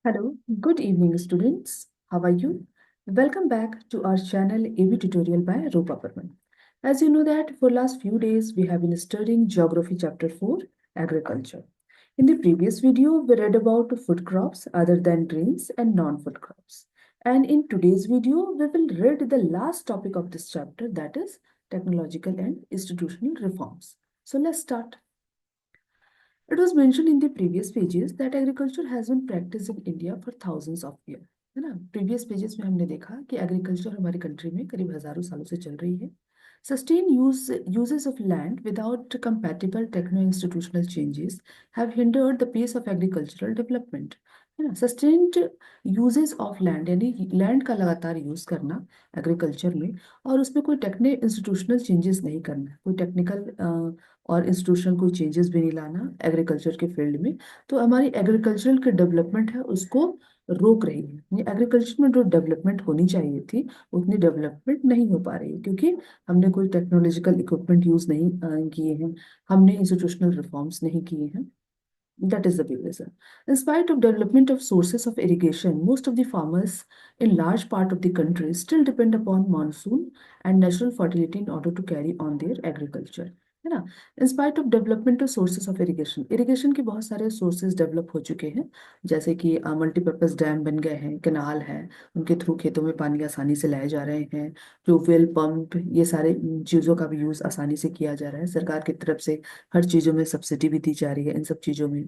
Hello, good evening, students. How are you? Welcome back to our channel AV Tutorial by Rupa Burman. As you know that for last few days we have been studying Geography Chapter 4, Agriculture. In the previous video, we read about food crops other than grains and non-food crops. And in today's video, we will read the last topic of this chapter, that is technological and institutional reforms. So let's start. It was mentioned in the previous pages that agriculture has been practiced in India for thousands of years. है ना? Previous pages में हमने देखा कि agriculture हमारी country में करीब हजारों सालों से चल रही है. Sustained uses of land without compatible techno-institutional changes have hindered the pace of agricultural development. है ना? Sustained uses of land यानी लैंड का लगातार यूज करना एग्रीकल्चर में और उसमें कोई टेक्नो इंस्टीट्यूशनल चेंजेस नहीं करना, कोई टेक्निकल और इंस्टीट्यूशनल कोई चेंजेस भी नहीं लाना एग्रीकल्चर के फील्ड में, तो हमारी एग्रीकल्चरल के डेवलपमेंट है उसको रोक रही है. ये एग्रीकल्चर में जो डेवलपमेंट होनी चाहिए थी उतनी डेवलपमेंट नहीं हो पा रही है क्योंकि हमने कोई टेक्नोलॉजिकल इक्विपमेंट यूज नहीं किए हैं, हमने इंस्टीट्यूशनल रिफॉर्म्स नहीं किए हैं. That is the big reason. In spite of development of sources of irrigation, most of the farmers in large part of the country still depend upon monsoon and natural fertility in order to carry on their agriculture. है ना? In spite of development of sources of irrigation, irrigation के बहुत सारे sources develop हो चुके हैं, जैसे कि मल्टीपर्पज डैम बन गए हैं, कैनाल है, उनके थ्रू खेतों में पानी आसानी से लाए जा रहे हैं, ट्यूबवेल पंप, ये सारे चीज़ों का भी यूज़ आसानी से किया जा रहा है. सरकार की तरफ से हर चीज़ों में सब्सिडी भी दी जा रही है. इन सब चीज़ों में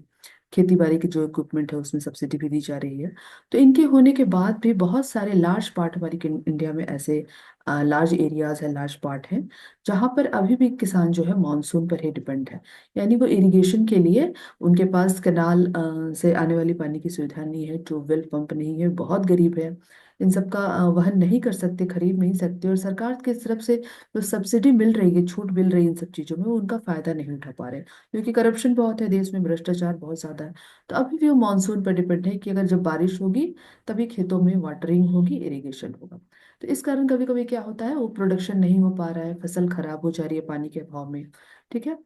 खेती बाड़ी की जो इक्विपमेंट है उसमें सब्सिडी भी दी जा रही है. तो इनके होने के बाद भी बहुत सारे लार्ज पार्ट हमारी इंडिया में ऐसे लार्ज एरियाज है, लार्ज पार्ट हैं जहाँ पर अभी भी किसान जो है मानसून पर ही डिपेंड है. यानी वो इरिगेशन के लिए उनके पास कैनाल से आने वाली पानी की सुविधा नहीं है, ट्यूबवेल पंप नहीं है, बहुत गरीब है, इन सब का वहन नहीं कर सकते, खरीद नहीं सकते, और सरकार की तरफ से जो सब्सिडी मिल रही है, छूट मिल रही है इन सब चीज़ों में, वो उनका फायदा नहीं उठा पा रहे क्योंकि करप्शन बहुत है देश में, भ्रष्टाचार बहुत ज़्यादा है. तो अभी भी वो मानसून पर डिपेंड है कि अगर जब बारिश होगी तभी खेतों में वाटरिंग होगी, इरिगेशन होगा. तो इस कारण कभी कभी क्या होता है, वो प्रोडक्शन नहीं हो पा रहा है, फसल खराब हो जा रही है पानी के अभाव में. ठीक है.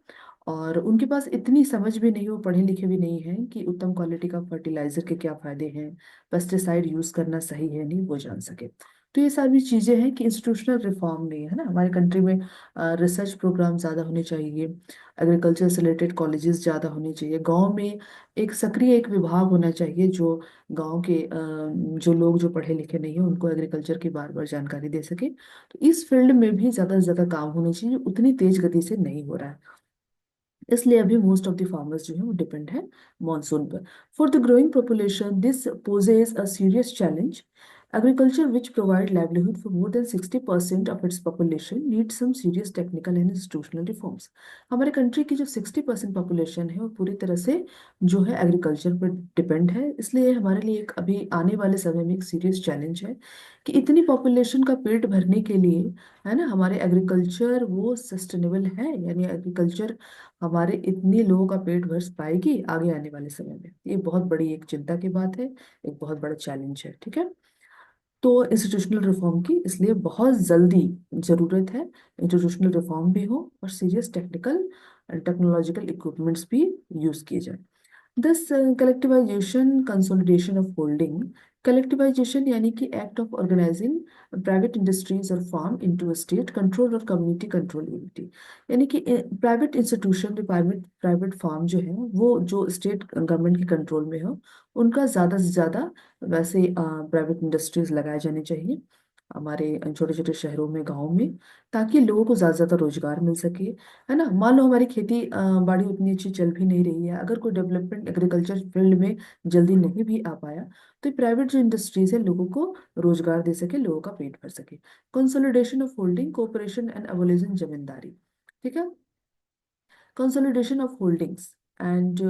और उनके पास इतनी समझ भी नहीं, वो पढ़े लिखे भी नहीं है कि उत्तम क्वालिटी का फर्टिलाइजर के क्या फायदे हैं, पेस्टिसाइड यूज करना सही है नहीं वो जान सके. तो ये सारी चीजें हैं कि इंस्टीट्यूशनल रिफॉर्म नहीं है ना हमारे कंट्री में. रिसर्च प्रोग्राम ज़्यादा होने चाहिए, एग्रीकल्चर से रिलेटेड कॉलेजेस ज़्यादा होने चाहिए, गांव में एक सक्रिय एक विभाग होना चाहिए जो गांव के जो लोग जो पढ़े लिखे नहीं है उनको एग्रीकल्चर की बार बार जानकारी दे सके. तो इस फील्ड में भी ज़्यादा से ज़्यादा काम होना चाहिए, उतनी तेज गति से नहीं हो रहा है. इसलिए अभी मोस्ट ऑफ द फार्मर्स जो है वो डिपेंड है मॉनसून पर. For the growing population this possess a serious challenge. Agriculture, which provide livelihood for more than 60% of its population, needs some serious technical and institutional reforms. हमारे country की जो 60% population है वो पूरी तरह से जो है एग्रीकल्चर पर डिपेंड है. इसलिए हमारे लिए एक अभी आने वाले समय में एक सीरियस चैलेंज है कि इतनी पॉपुलेशन का पेट भरने के लिए, है ना, हमारे एग्रीकल्चर वो सस्टेनेबल है, यानी एग्रीकल्चर हमारे इतने लोगों का पेट भर पाएगी आगे आने वाले समय में. ये बहुत बड़ी एक चिंता की बात है, एक बहुत बड़ा चैलेंज है. ठीक है. तो इंस्टीट्यूशनल रिफॉर्म की इसलिए बहुत जल्दी जरूरत है. इंस्टीट्यूशनल रिफॉर्म भी हो और सीरियस टेक्निकल टेक्नोलॉजिकल इक्विपमेंट्स भी यूज किए जाए. This collectivization, consolidation of holding, collectivization यानी कि act of organizing private industries or farm into a state control और community control unity. यानी कि प्राइवेट इंस्टीट्यूशन, प्राइवेट फार्म जो है वो जो स्टेट गवर्नमेंट के कंट्रोल में हो, उनका ज़्यादा से ज़्यादा वैसे प्राइवेट इंडस्ट्रीज लगाए जाने चाहिए हमारे छोटे छोटे शहरों में, गाँव में, ताकि लोगों को ज़्यादा से ज़्यादा रोजगार मिल सके. है ना. मान लो हमारी खेती बाड़ी उतनी अच्छी चल भी नहीं रही है, अगर कोई डेवलपमेंट एग्रीकल्चर फील्ड में जल्दी नहीं भी आ पाया तो प्राइवेट जो इंडस्ट्रीज है लोगों को रोजगार दे सके, लोगों का पेट भर सके. Consolidation of holding, cooperation and abolition zamindari. ठीक है. Consolidation of holdings and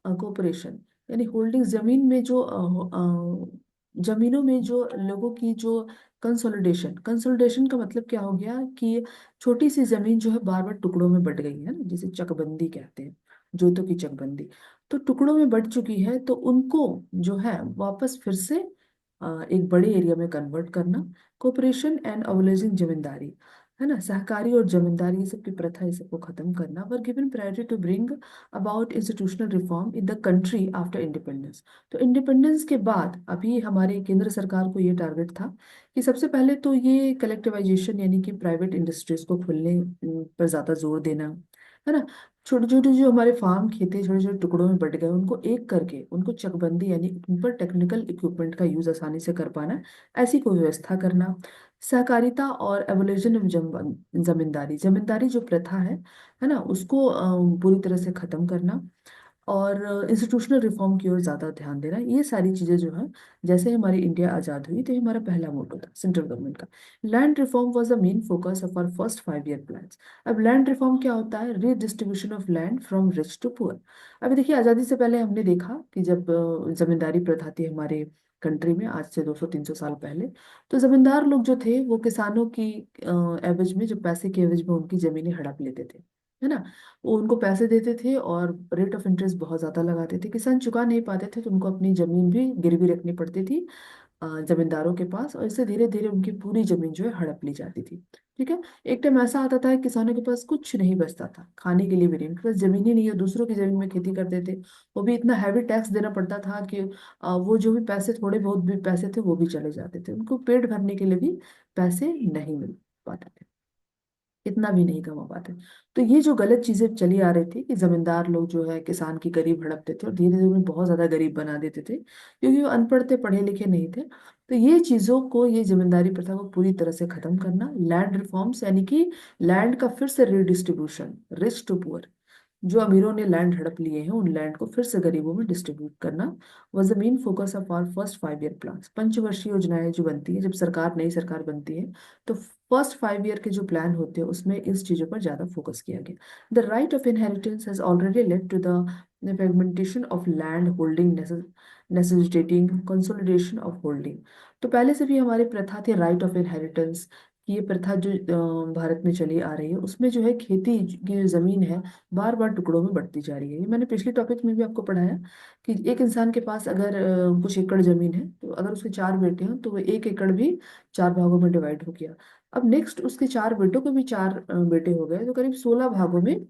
cooperation यानी होल्डिंग्स, जमीन में जो जमीनों में जो लोगों की जो कंसोलिडेशन, कंसोलिडेशन का मतलब क्या हो गया कि छोटी सी जमीन जो है बार बार टुकड़ों में बट गई है ना, जिसे चकबंदी कहते हैं, जोतों की चकबंदी. तो टुकड़ों में बट चुकी है तो उनको जो है वापस फिर से एक बड़े एरिया में कन्वर्ट करना. कोऑपरेशन एंड अवलेजिंग जमींदारी. है ना, सहकारी और जमींदारी, ये सब की प्रथा, ये सबको खत्म करना, were given priority to bring about institutional reform in the country after independence. तो इंडिपेंडेंस के बाद अभी हमारे केंद्र सरकार को ये टारगेट था कि सबसे पहले तो ये कलेक्टिवाइजेशन यानी कि प्राइवेट इंडस्ट्रीज को खुलने पर ज्यादा जोर देना, है ना। छोटे छोटे जो हमारे फार्म खेते छोटे छोटे टुकड़ों में बट गए, उनको एक करके उनको चकबंदी यानी उन पर टेक्निकल इक्विपमेंट का यूज आसानी से कर पाना, ऐसी कोई व्यवस्था करना। सहकारिता और एवोल्यूशन ऑफ जमींदारी, जमींदारी जो प्रथा है ना, उसको पूरी तरह से खत्म करना, और इंस्टीट्यूशनल रिफॉर्म की ओर ज्यादा ध्यान देना। ये सारी चीजें जो है, जैसे हमारी इंडिया आजाद हुई तो ये हमारा पहला मोटो था सेंट्रल गवर्नमेंट का। Land reform was the main focus of our first 5 year plan. अब लैंड रिफॉर्म क्या होता है? Redistribution of land from rich to poor. अभी देखिए, आजादी से पहले हमने देखा कि जब जमींदारी प्रथा थी हमारे कंट्री में, आज से 200-300 साल पहले, तो जमींदार लोग जो थे वो किसानों की एवज में, जो पैसे के एवज में उनकी जमीनें हड़प लेते थे, है ना। वो उनको पैसे देते थे और रेट ऑफ इंटरेस्ट बहुत ज्यादा लगाते थे, किसान चुका नहीं पाते थे तो उनको अपनी जमीन भी गिरवी रखनी पड़ती थी जमींदारों के पास, और इससे धीरे धीरे उनकी पूरी जमीन जो है हड़प ली जाती थी। ठीक है। एक टाइम ऐसा आता था कि किसानों के पास कुछ नहीं बचता था, खाने के लिए भी नहीं, उनके पास जमीन ही नहीं है, दूसरों की जमीन में खेती करते थे। वो भी इतना हैवी टैक्स देना पड़ता था कि वो जो भी पैसे, थोड़े बहुत भी पैसे थे वो भी चले जाते थे, उनको पेट भरने के लिए भी पैसे नहीं मिल पाते थे, इतना भी नहीं कमा पाते। तो ये जो गलत चीजें चली आ रही थी कि जमींदार लोग जो है किसान की गरीब हड़पते थे और धीरे धीरे उन्हें बहुत ज्यादा गरीब बना देते थे, क्योंकि वो अनपढ़ थे, पढ़े लिखे नहीं थे। तो ये चीजों को, ये जमींदारी प्रथा को पूरी तरह से खत्म करना, लैंड रिफॉर्म्स यानी कि लैंड का फिर से रिडिस्ट्रीब्यूशन, रिच टू पुअर, जो अमीरों ने लैंड हड़प लिए हैं उन लैंड को फिर से गरीबों में डिस्ट्रीब्यूट करना, was the main focus of our first 5 year plan. पंचवर्षीय योजनाएं जो बनती है, जब सरकार, नई सरकार बनती है, तो फर्स्ट 5 ईयर के जो प्लान होते हैं उसमें इस चीजों पर ज्यादा फोकस किया गया। The right of inheritance has already led to the fragmentation of land holding, necessitating consolidation of holding. तो पहले से भी हमारी प्रथा थी राइट ऑफ इनहेरिटेंस, ये प्रथा जो भारत में चली आ रही है, उसमें जो है खेती की जो जमीन है बार बार टुकड़ों में बढ़ती जा रही है। ये मैंने पिछले टॉपिक में भी आपको पढ़ाया कि एक इंसान के पास अगर कुछ एकड़ जमीन है, तो अगर उसके 4 बेटे हैं तो वो एक एकड़ भी 4 भागों में डिवाइड हो गया। अब नेक्स्ट उसके 4 बेटों के भी 4 बेटे हो गए, तो करीब 16 भागों में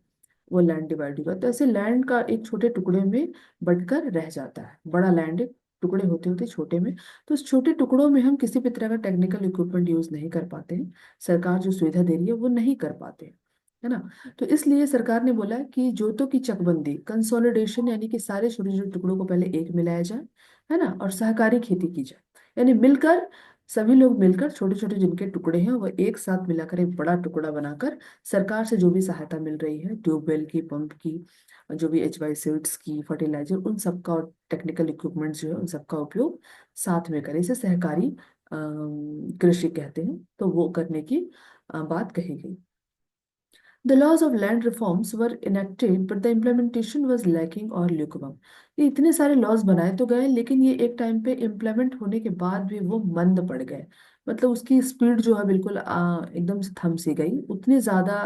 वो लैंड डिवाइड होगा। तो ऐसे लैंड का एक छोटे टुकड़े में बंटकर रह जाता है, बड़ा लैंड एक टुकड़े होते होते छोटे में। तो उस छोटे टुकड़ों में हम किसी भी तरह का टेक्निकल इक्विपमेंट यूज नहीं कर पाते हैं, सरकार जो सुविधा दे रही है वो नहीं कर पाते, है ना। तो इसलिए सरकार ने बोला कि जोतों की चकबंदी, कंसोलिडेशन, यानी कि सारे छोटे छोटे टुकड़ों को पहले एक मिलाया जाए, है ना, और सहकारी खेती की जाए, यानी मिलकर, सभी लोग मिलकर छोटे छोटे जिनके टुकड़े हैं वो एक साथ मिलाकर एक बड़ा टुकड़ा बनाकर, सरकार से जो भी सहायता मिल रही है, ट्यूबवेल की, पंप की, जो भी HY सीड्स की, फर्टिलाइजर, उन सबका, और टेक्निकल इक्विपमेंट जो है उन सबका उपयोग साथ में करें। इसे सहकारी कृषि कहते हैं। तो वो करने की बात कही गई। The laws of land reforms were enacted, but the implementation was lacking or lukewarm. ये इतने सारे लॉज बनाए तो गए, लेकिन ये एक टाइम पे इम्प्लीमेंट होने के बाद भी वो मंद पड़ गए। मतलब उसकी स्पीड जो है बिल्कुल एकदम से थम सी गई, उतने ज्यादा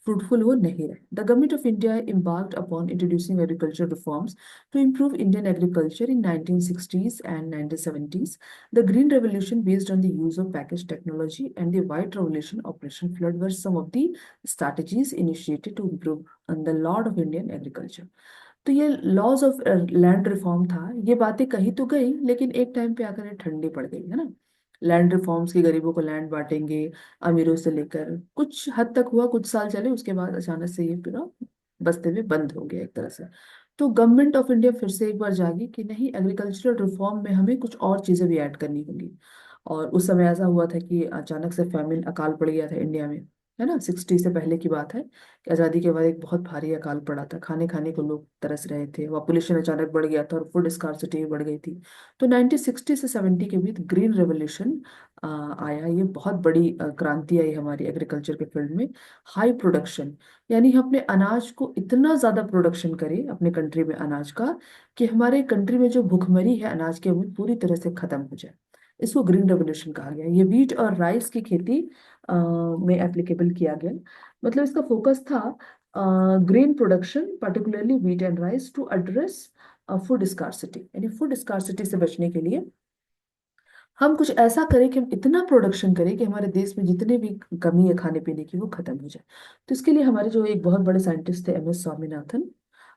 फ्रूटफुल वो नहीं रहे। The government of India embarked upon introducing agricultural reforms to improve Indian agriculture in 1960s and 1970s. The Green Revolution, based on the use of packaged technology, and the White Revolution, Operation Flood, were some of the strategies initiated to improve the lot of Indian agriculture. तो ये laws of land reform था, ये बातें कही तो गई लेकिन एक टाइम पे आकर ये ठंडी पड़ गई, है ना। लैंड रिफॉर्म्स की, गरीबों को लैंड बांटेंगे, अमीरों से लेकर, कुछ हद तक हुआ, कुछ साल चले, उसके बाद अचानक से ये पूरा बसते हुए बंद हो गया एक तरह से। तो गवर्नमेंट ऑफ इंडिया फिर से एक बार जागी कि नहीं, एग्रीकल्चरल रिफॉर्म में हमें कुछ और चीजें भी ऐड करनी होंगी। और उस समय ऐसा हुआ था कि अचानक से फैमिन, अकाल पड़ गया था इंडिया में, है ना। 60 से पहले की बात है कि आज़ादी के बाद एक बहुत भारी अकाल पड़ा था, खाने खाने को लोग तरस रहे थे, पॉपुलेशन अचानक बढ़ गया था और फूड स्कार्सिटी भी बढ़ गई थी। तो 1960 से 70 के बीच ग्रीन रेवोल्यूशन आया, ये बहुत बड़ी क्रांति आई हमारी एग्रीकल्चर के फील्ड में। हाई प्रोडक्शन, यानी हम अपने अनाज को इतना ज़्यादा प्रोडक्शन करें अपने कंट्री में अनाज का, कि हमारे कंट्री में जो भुखमरी है अनाज की, वो पूरी तरह से खत्म हो जाए। इसको ग्रीन रेवोल्यूशन कहा गया। ये वीट और राइस की खेती में एप्लीकेबल किया गया। मतलब इसका फोकस था grain production, particularly wheat and rice, to address food scarcity, यानी फूड स्कार्सिटी से बचने के लिए हम कुछ ऐसा करें कि हम इतना प्रोडक्शन करें कि हमारे देश में जितने भी कमी है खाने पीने की वो खत्म हो जाए। तो इसके लिए हमारे जो एक बहुत बड़े साइंटिस्ट थे MS स्वामीनाथन,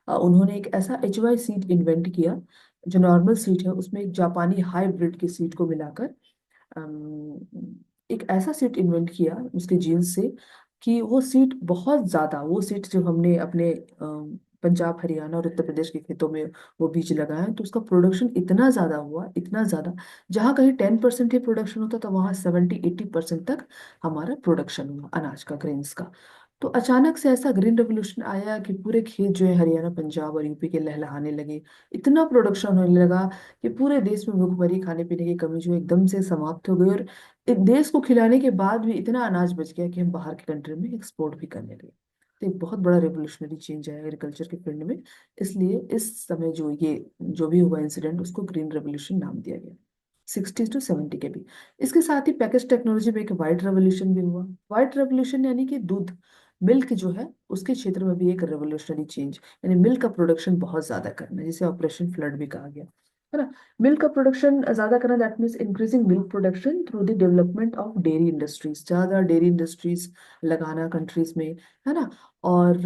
उन्होंने एक ऐसा HY सीड इन्वेंट किया। जो नॉर्मल सीड है उसमें एक जापानी हाइब्रिड की सीड को मिलाकर एक ऐसा सीट इन्वेंट किया उसके जीन्स से कि वो सीट बहुत ज्यादा, वो सीट जो हमने अपने पंजाब हरियाणा और उत्तर प्रदेश के खेतों में वो बीज लगाए तो उसका प्रोडक्शन इतना ज्यादा हुआ, इतना ज्यादा। जहाँ कहीं 10% ही प्रोडक्शन होता था वहाँ 70-80% तक हमारा प्रोडक्शन हुआ अनाज का, ग्रेन्स का। तो अचानक से ऐसा ग्रीन रेवोल्यूशन आया कि पूरे खेत जो है हरियाणा पंजाब और यूपी के लहलहाने लगे। इतना प्रोडक्शन होने लगा कि पूरे देश में भूखमरी, खाने पीने की कमी जो है एकदम से समाप्त हो गई। और देश को खिलाने के बाद भी इतना अनाज बच गया कि हम बाहर के कंट्री में एक्सपोर्ट भी करने लगे। तो एक बहुत बड़ा रेवोल्यूशनरी चेंज आया एग्रीकल्चर के फील्ड में। इसलिए इस समय जो भी हुआ इंसिडेंट उसको ग्रीन रेवोल्यूशन नाम दिया गया, 60 to 70 के भी। इसके साथ ही पैकेज टेक्नोलॉजी में एक वाइट रेवोल्यूशन भी हुआ। वाइट रेवोल्यूशन यानी कि दूध, मिल्क जो है उसके क्षेत्र में भी एक रेवोल्यूशनरी चेंज, यानी मिल्क का प्रोडक्शन बहुत ज्यादा करना, जिसे ऑपरेशन फ्लड भी कहा गया है ना। मिल्क का प्रोडक्शन ज्यादा करना, that means increasing milk production through the development of dairy industries, ज्यादा डेयरी इंडस्ट्रीज लगाना कंट्रीज में, है ना। और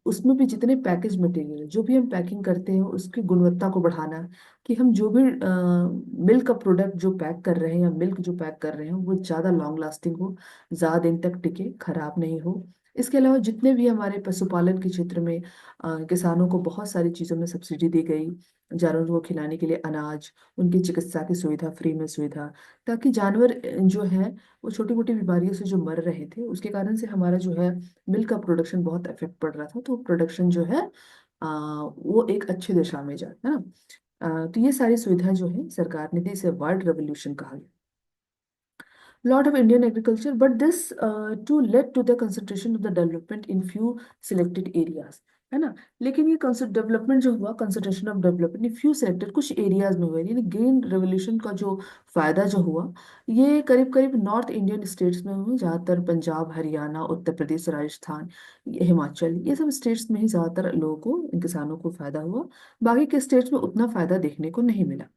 उसमें भी जितने पैकेज मटेरियल जो भी हम पैकिंग करते हैं उसकी गुणवत्ता को बढ़ाना, कि हम जो भी मिल्क का प्रोडक्ट जो पैक कर रहे हैं या मिल्क जो पैक कर रहे हैं वो ज़्यादा लॉन्ग लास्टिंग हो, ज़्यादा दिन तक टिके, खराब नहीं हो। इसके अलावा जितने भी हमारे पशुपालन के क्षेत्र में किसानों को बहुत सारी चीज़ों में सब्सिडी दी गई, जानवरों को खिलाने के लिए अनाज, उनकी चिकित्सा की सुविधा, फ्री में सुविधा, ताकि जानवर जो है वो छोटी मोटी बीमारियों से जो मर रहे थे उसके कारण से हमारा जो है मिल्क का प्रोडक्शन बहुत इफेक्ट पड़ रहा था, तो प्रोडक्शन जो है वो एक अच्छी दिशा में जाए, है ना। तो ये सारी सुविधाएं जो है सरकार ने दी, इसे वर्ल्ड रेवोल्यूशन कहा गया। Lot of Indian agriculture, but this too led to the concentration of the development in few selected areas, है ना। लेकिन ये डेवलपमेंट जो हुआ, concentration of development in few selected कुछ एरियाज में हुआ, यानी ग्रीन रेवोल्यूशन का जो फायदा जो हुआ ये करीब करीब नॉर्थ इंडियन स्टेट्स में हुआ, ज्यादातर पंजाब हरियाणा उत्तर प्रदेश राजस्थान हिमाचल, ये सब स्टेट्स में ही ज्यादातर लोगों को, इन किसानों को फायदा हुआ। बाकी के स्टेट्स में उतना फायदा देखने को नहीं मिला।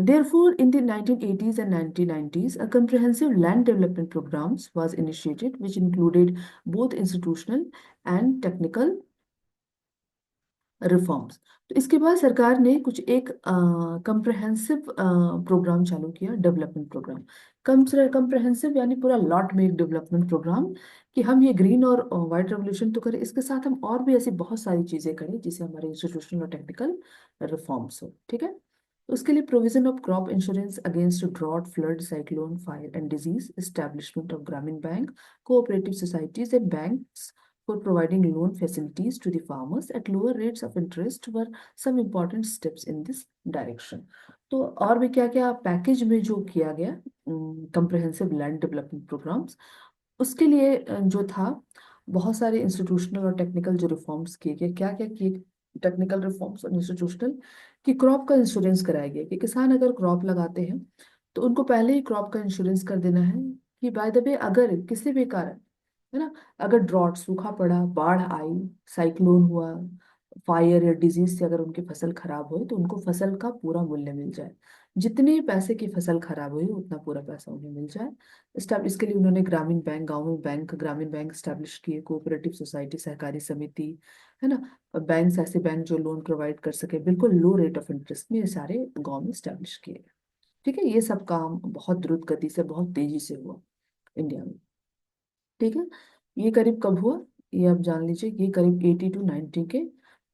Therefore, in the 1980s and 1990s, a comprehensive land development programs was initiated, which included both institutional and technical reforms. तो इसके बाद सरकार ने कुछ एक कंप्रहेंसिव प्रोग्राम चालू किया, डेवलपमेंट प्रोग्राम। कंप्रहेंसिव यानी पूरा लॉट में एक डेवलपमेंट प्रोग्राम, कि हम ये ग्रीन और वाइट रेवोल्यूशन तो करें, इसके साथ हम और भी ऐसी बहुत सारी चीजें करें जिससे हमारे इंस्टीट्यूशनल और टेक्निकल रिफॉर्म्स हो, ठीक है। तो उसके लिए provision of crop insurance against drought, flood, cyclone, fire and disease, establishment of Gramin bank, cooperative societies and banks for providing loan facilities to the farmers at lower rates of interest were some important steps in this direction। तो और भी क्या क्या package में जो किया गया comprehensive land development programmes, उसके लिए जो था बहुत सारे इंस्टीट्यूशनल और टेक्निकल जो रिफॉर्म्स किए गए। क्या क्या किए टेक्निकल रिफॉर्म्स और इंस्टीट्यूशनल, कि क्रॉप का इंश्योरेंस कराया गया, कि किसान अगर क्रॉप लगाते हैं तो उनको पहले ही क्रॉप का इंश्योरेंस कर देना है, कि बाय द वे अगर किसी भी कारण, है ना, अगर ड्रॉट, सूखा पड़ा, बाढ़ आई, साइक्लोन हुआ, फायर या डिजीज से अगर उनकी फसल खराब हुई तो उनको फसल का पूरा मूल्य मिल जाए। जितने पैसे की फसल खराब हुई उतना पूरा पैसा उन्हें मिल जाए। इसके लिए उन्होंने ग्रामीण बैंक, गाँव में बैंक, ग्रामीण बैंक स्टैब्लिश किए, कोऑपरेटिव सोसाइटी, सहकारी समिति, है ना। बैंक, ऐसे बैंक जो लोन प्रोवाइड कर सके बिल्कुल लो रेट ऑफ इंटरेस्ट में, ये सारे गाँव में स्टैब्लिश किए गए। ठीक है, ये सब काम बहुत द्रुत गति से, बहुत तेजी से हुआ इंडिया में। ठीक है, ये करीब कब हुआ, ये आप जान लीजिए, ये करीब 80 to 90 के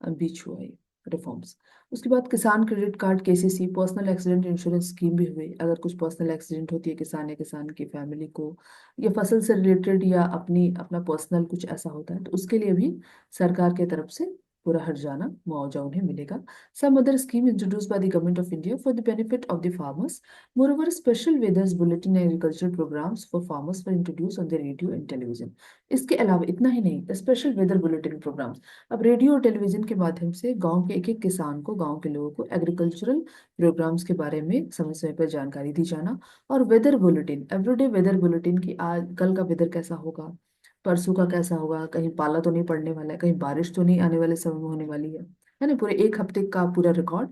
बीच हुआ ये रिफॉर्म्स। उसके बाद किसान credit card, KCC, personal accident insurance scheme भी हुई। अगर कुछ पर्सनल एक्सीडेंट होती है किसान या किसान की फैमिली को, या फसल से रिलेटेड या अपना पर्सनल कुछ ऐसा होता है तो उसके लिए भी सरकार की तरफ से पूरा हर्जाना मुआवजा उन्हें मिलेगा। Some other scheme introduced by the government of India for the benefit of the farmers. Moreover, special weathers bulletin and agricultural programs for farmers were introduced on the radio and television. इसके अलावा इतना ही नहीं, special weather bulletin programmes, अब radio और television के माध्यम से गांव के एक एक किसान को, गांव के लोगों को एग्रीकल्चरल प्रोग्राम्स के बारे में समय समय पर जानकारी दी जाना। और weather bulletin, everyday weather bulletin, की आज कल का वेदर कैसा होगा, परसों का कैसा होगा, कहीं पाला तो नहीं पड़ने वाला है, कहीं बारिश तो नहीं आने वाले समय में होने वाली है है ना, पूरे एक हफ्ते का पूरा रिकॉर्ड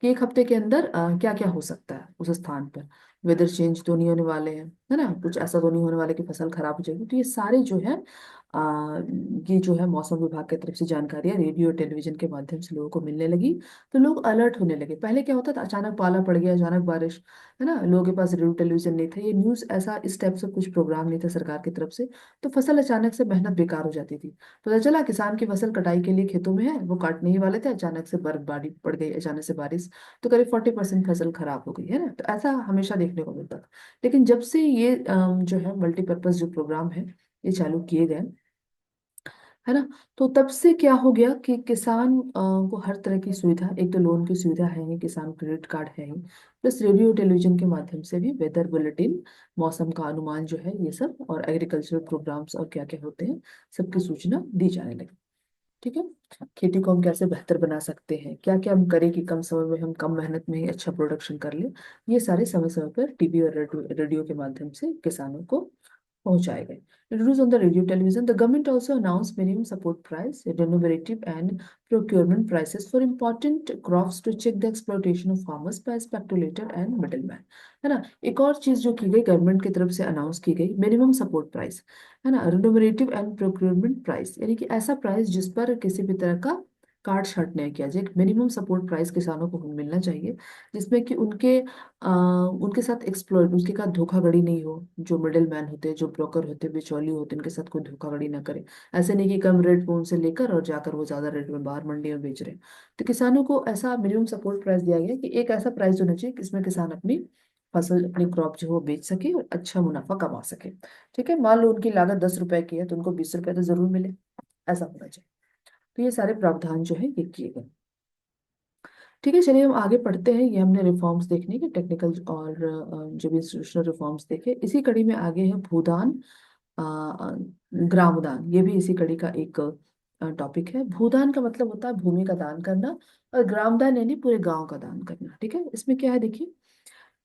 कि एक हफ्ते के अंदर क्या क्या हो सकता है उस स्थान पर। वेदर चेंज तो नहीं होने वाले हैं, है ना, कुछ ऐसा तो नहीं होने वाला कि फसल खराब हो जाएगी। तो ये सारे जो है ये जो है मौसम विभाग की तरफ से जानकारियां रेडियो टेलीविजन के माध्यम से लोगों को मिलने लगी। तो लोग अलर्ट होने लगे। पहले क्या होता था, अचानक पाला पड़ गया, अचानक बारिश, है ना, लोगों के पास रेडियो टेलीविजन नहीं था, ये न्यूज़ ऐसा इस टाइप से कुछ प्रोग्राम नहीं था सरकार की तरफ से। तो फसल अचानक से मेहनत बेकार हो जाती थी। पता चला किसान की फसल कटाई के लिए खेतों में है, वो काटने ही वाले थे, अचानक से बर्फबारी पड़ गई, अचानक से बारिश, तो करीब 40% फसल खराब हो गई, है ना। तो ऐसा हमेशा देखने को मिलता था। लेकिन जब से ये जो है मल्टीपर्पज जो प्रोग्राम है ये चालू किए गए, है ना, तो तब से क्या हो गया कि किसान को हर तरह की सुविधा, एक तो लोन की सुविधा है ही, किसान क्रेडिट कार्ड है ही, प्लस रेडियो टेलीविजन के माध्यम से भी वेदर बुलेटिन, मौसम का अनुमान जो है ये सब, और एग्रीकल्चरल प्रोग्राम्स और क्या क्या होते हैं सबकी सूचना दी जाने लगी। ठीक है, खेती को हम कैसे बेहतर बना सकते हैं, क्या क्या हम करें कि कम समय में हम कम मेहनत में ही अच्छा प्रोडक्शन कर लें, ये सारे समय समय पर टीवी और रेडियो के माध्यम से किसानों को पहुंचाए गए। Introduced on the radio television, the government also announced minimum support price, remunerative and procurement prices for important crops to check the exploitation of farmers by speculator and middleman। है ना, एक और चीज जो की गई गवर्नमेंट की तरफ से अनाउंस की गई, मिनिमम सपोर्ट प्राइस, है ना, रिन्यूमरेटिव एंड प्रोक्योरमेंट प्राइस, यानी कि ऐसा प्राइस जिस पर किसी भी तरह का काट छाट नहीं किया जाए। मिनिमम सपोर्ट प्राइस किसानों को मिलना चाहिए, जिसमें कि उनके साथ एक्सप्लॉइट, उसके साथ धोखाधड़ी नहीं हो, जो मिडिल मैन होते हैं, जो ब्रोकर होते हैं, बिचौली होते हैं, उनके साथ कोई धोखाधड़ी ना करे। ऐसे नहीं कि कम रेट पे उनसे लेकर और जाकर वो ज्यादा रेट में बाहर मंडी में बेच रहे हैं। तो किसानों को ऐसा मिनिमम सपोर्ट प्राइस दिया गया कि एक ऐसा प्राइस होना चाहिए जिसमें किसान अपनी फसल, अपनी क्रॉप जो है वो बेच सके और अच्छा मुनाफा कमा सके। ठीक है, मान लो उनकी लागत 10 रुपए की है तो उनको 20 रुपए तो जरूर मिले, ऐसा होना चाहिए। तो ये सारे प्रावधान जो है ये किए गए। ठीक है, चलिए हम आगे पढ़ते हैं। ये हमने रिफॉर्म्स देखने के टेक्निकल और जो भी इंस्टीट्यूशनल रिफॉर्म्स देखे, इसी कड़ी में आगे है भूदान, ग्रामदान, ये भी इसी कड़ी का एक टॉपिक है। भूदान का मतलब होता है भूमि का दान करना, और ग्रामदान यानी पूरे गांव का दान करना। ठीक है, इसमें क्या है देखिए,